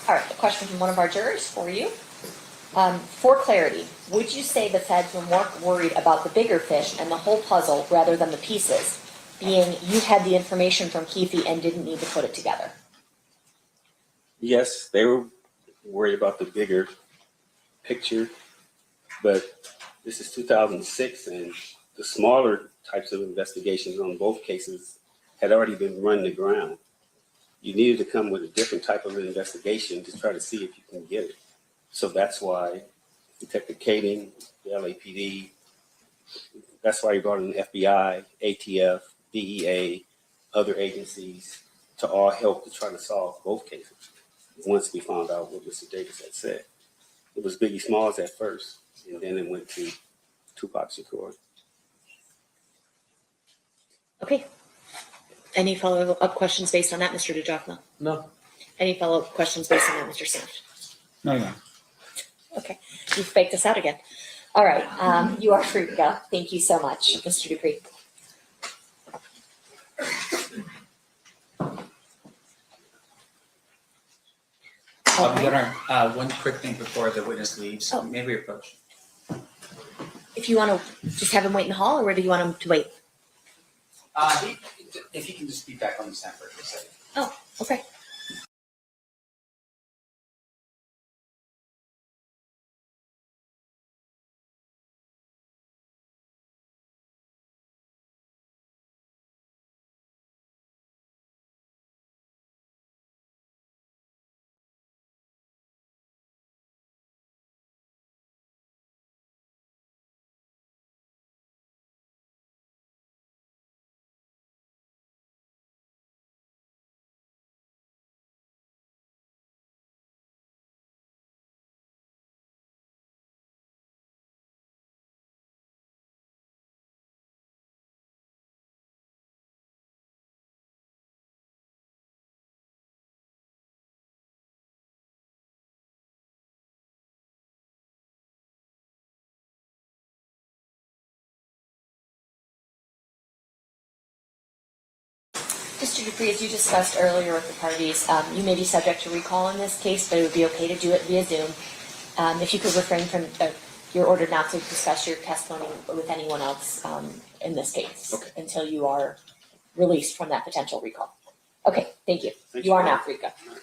All right, a question from one of our jurors for you. For clarity, would you say the feds were more worried about the bigger fish and the whole puzzle rather than the pieces, being you had the information from Keefe and didn't need to put it together?
Yes, they were worried about the bigger picture, but this is 2006, and the smaller types of investigations on both cases had already been run to ground. You needed to come with a different type of investigation to try to see if you can get it. So that's why Detective Kading, the LAPD, that's why he brought in the FBI, ATF, DEA, other agencies to all help to try to solve both cases. Once we found out what Mr. Davis had said, it was Biggie Smalls at first, and then it went to Tupac Shakur.
Okay. Any follow-up questions based on that, Mr. DiGiacomo?
No.
Any follow-up questions based on that, Mr. Smith?
No.
Okay, you faked us out again. All right, you are free to go. Thank you so much, Mr. Dupree.
Your Honor, one quick thing before the witness leaves.
Oh.
May we approach?
If you want to just have him wait in the hall, or where do you want him to wait?
If he can just be back on the stand for a second.
Okay. Mr. Dupree, as you discussed earlier with the parties, you may be subject to recall in this case, but it would be okay to do it via Zoom. If you could refrain from, you're ordered not to discuss your testimony with anyone else in this case until you are released from that potential recall. Okay, thank you.
Thank
You are
you.
now free to go.
All right.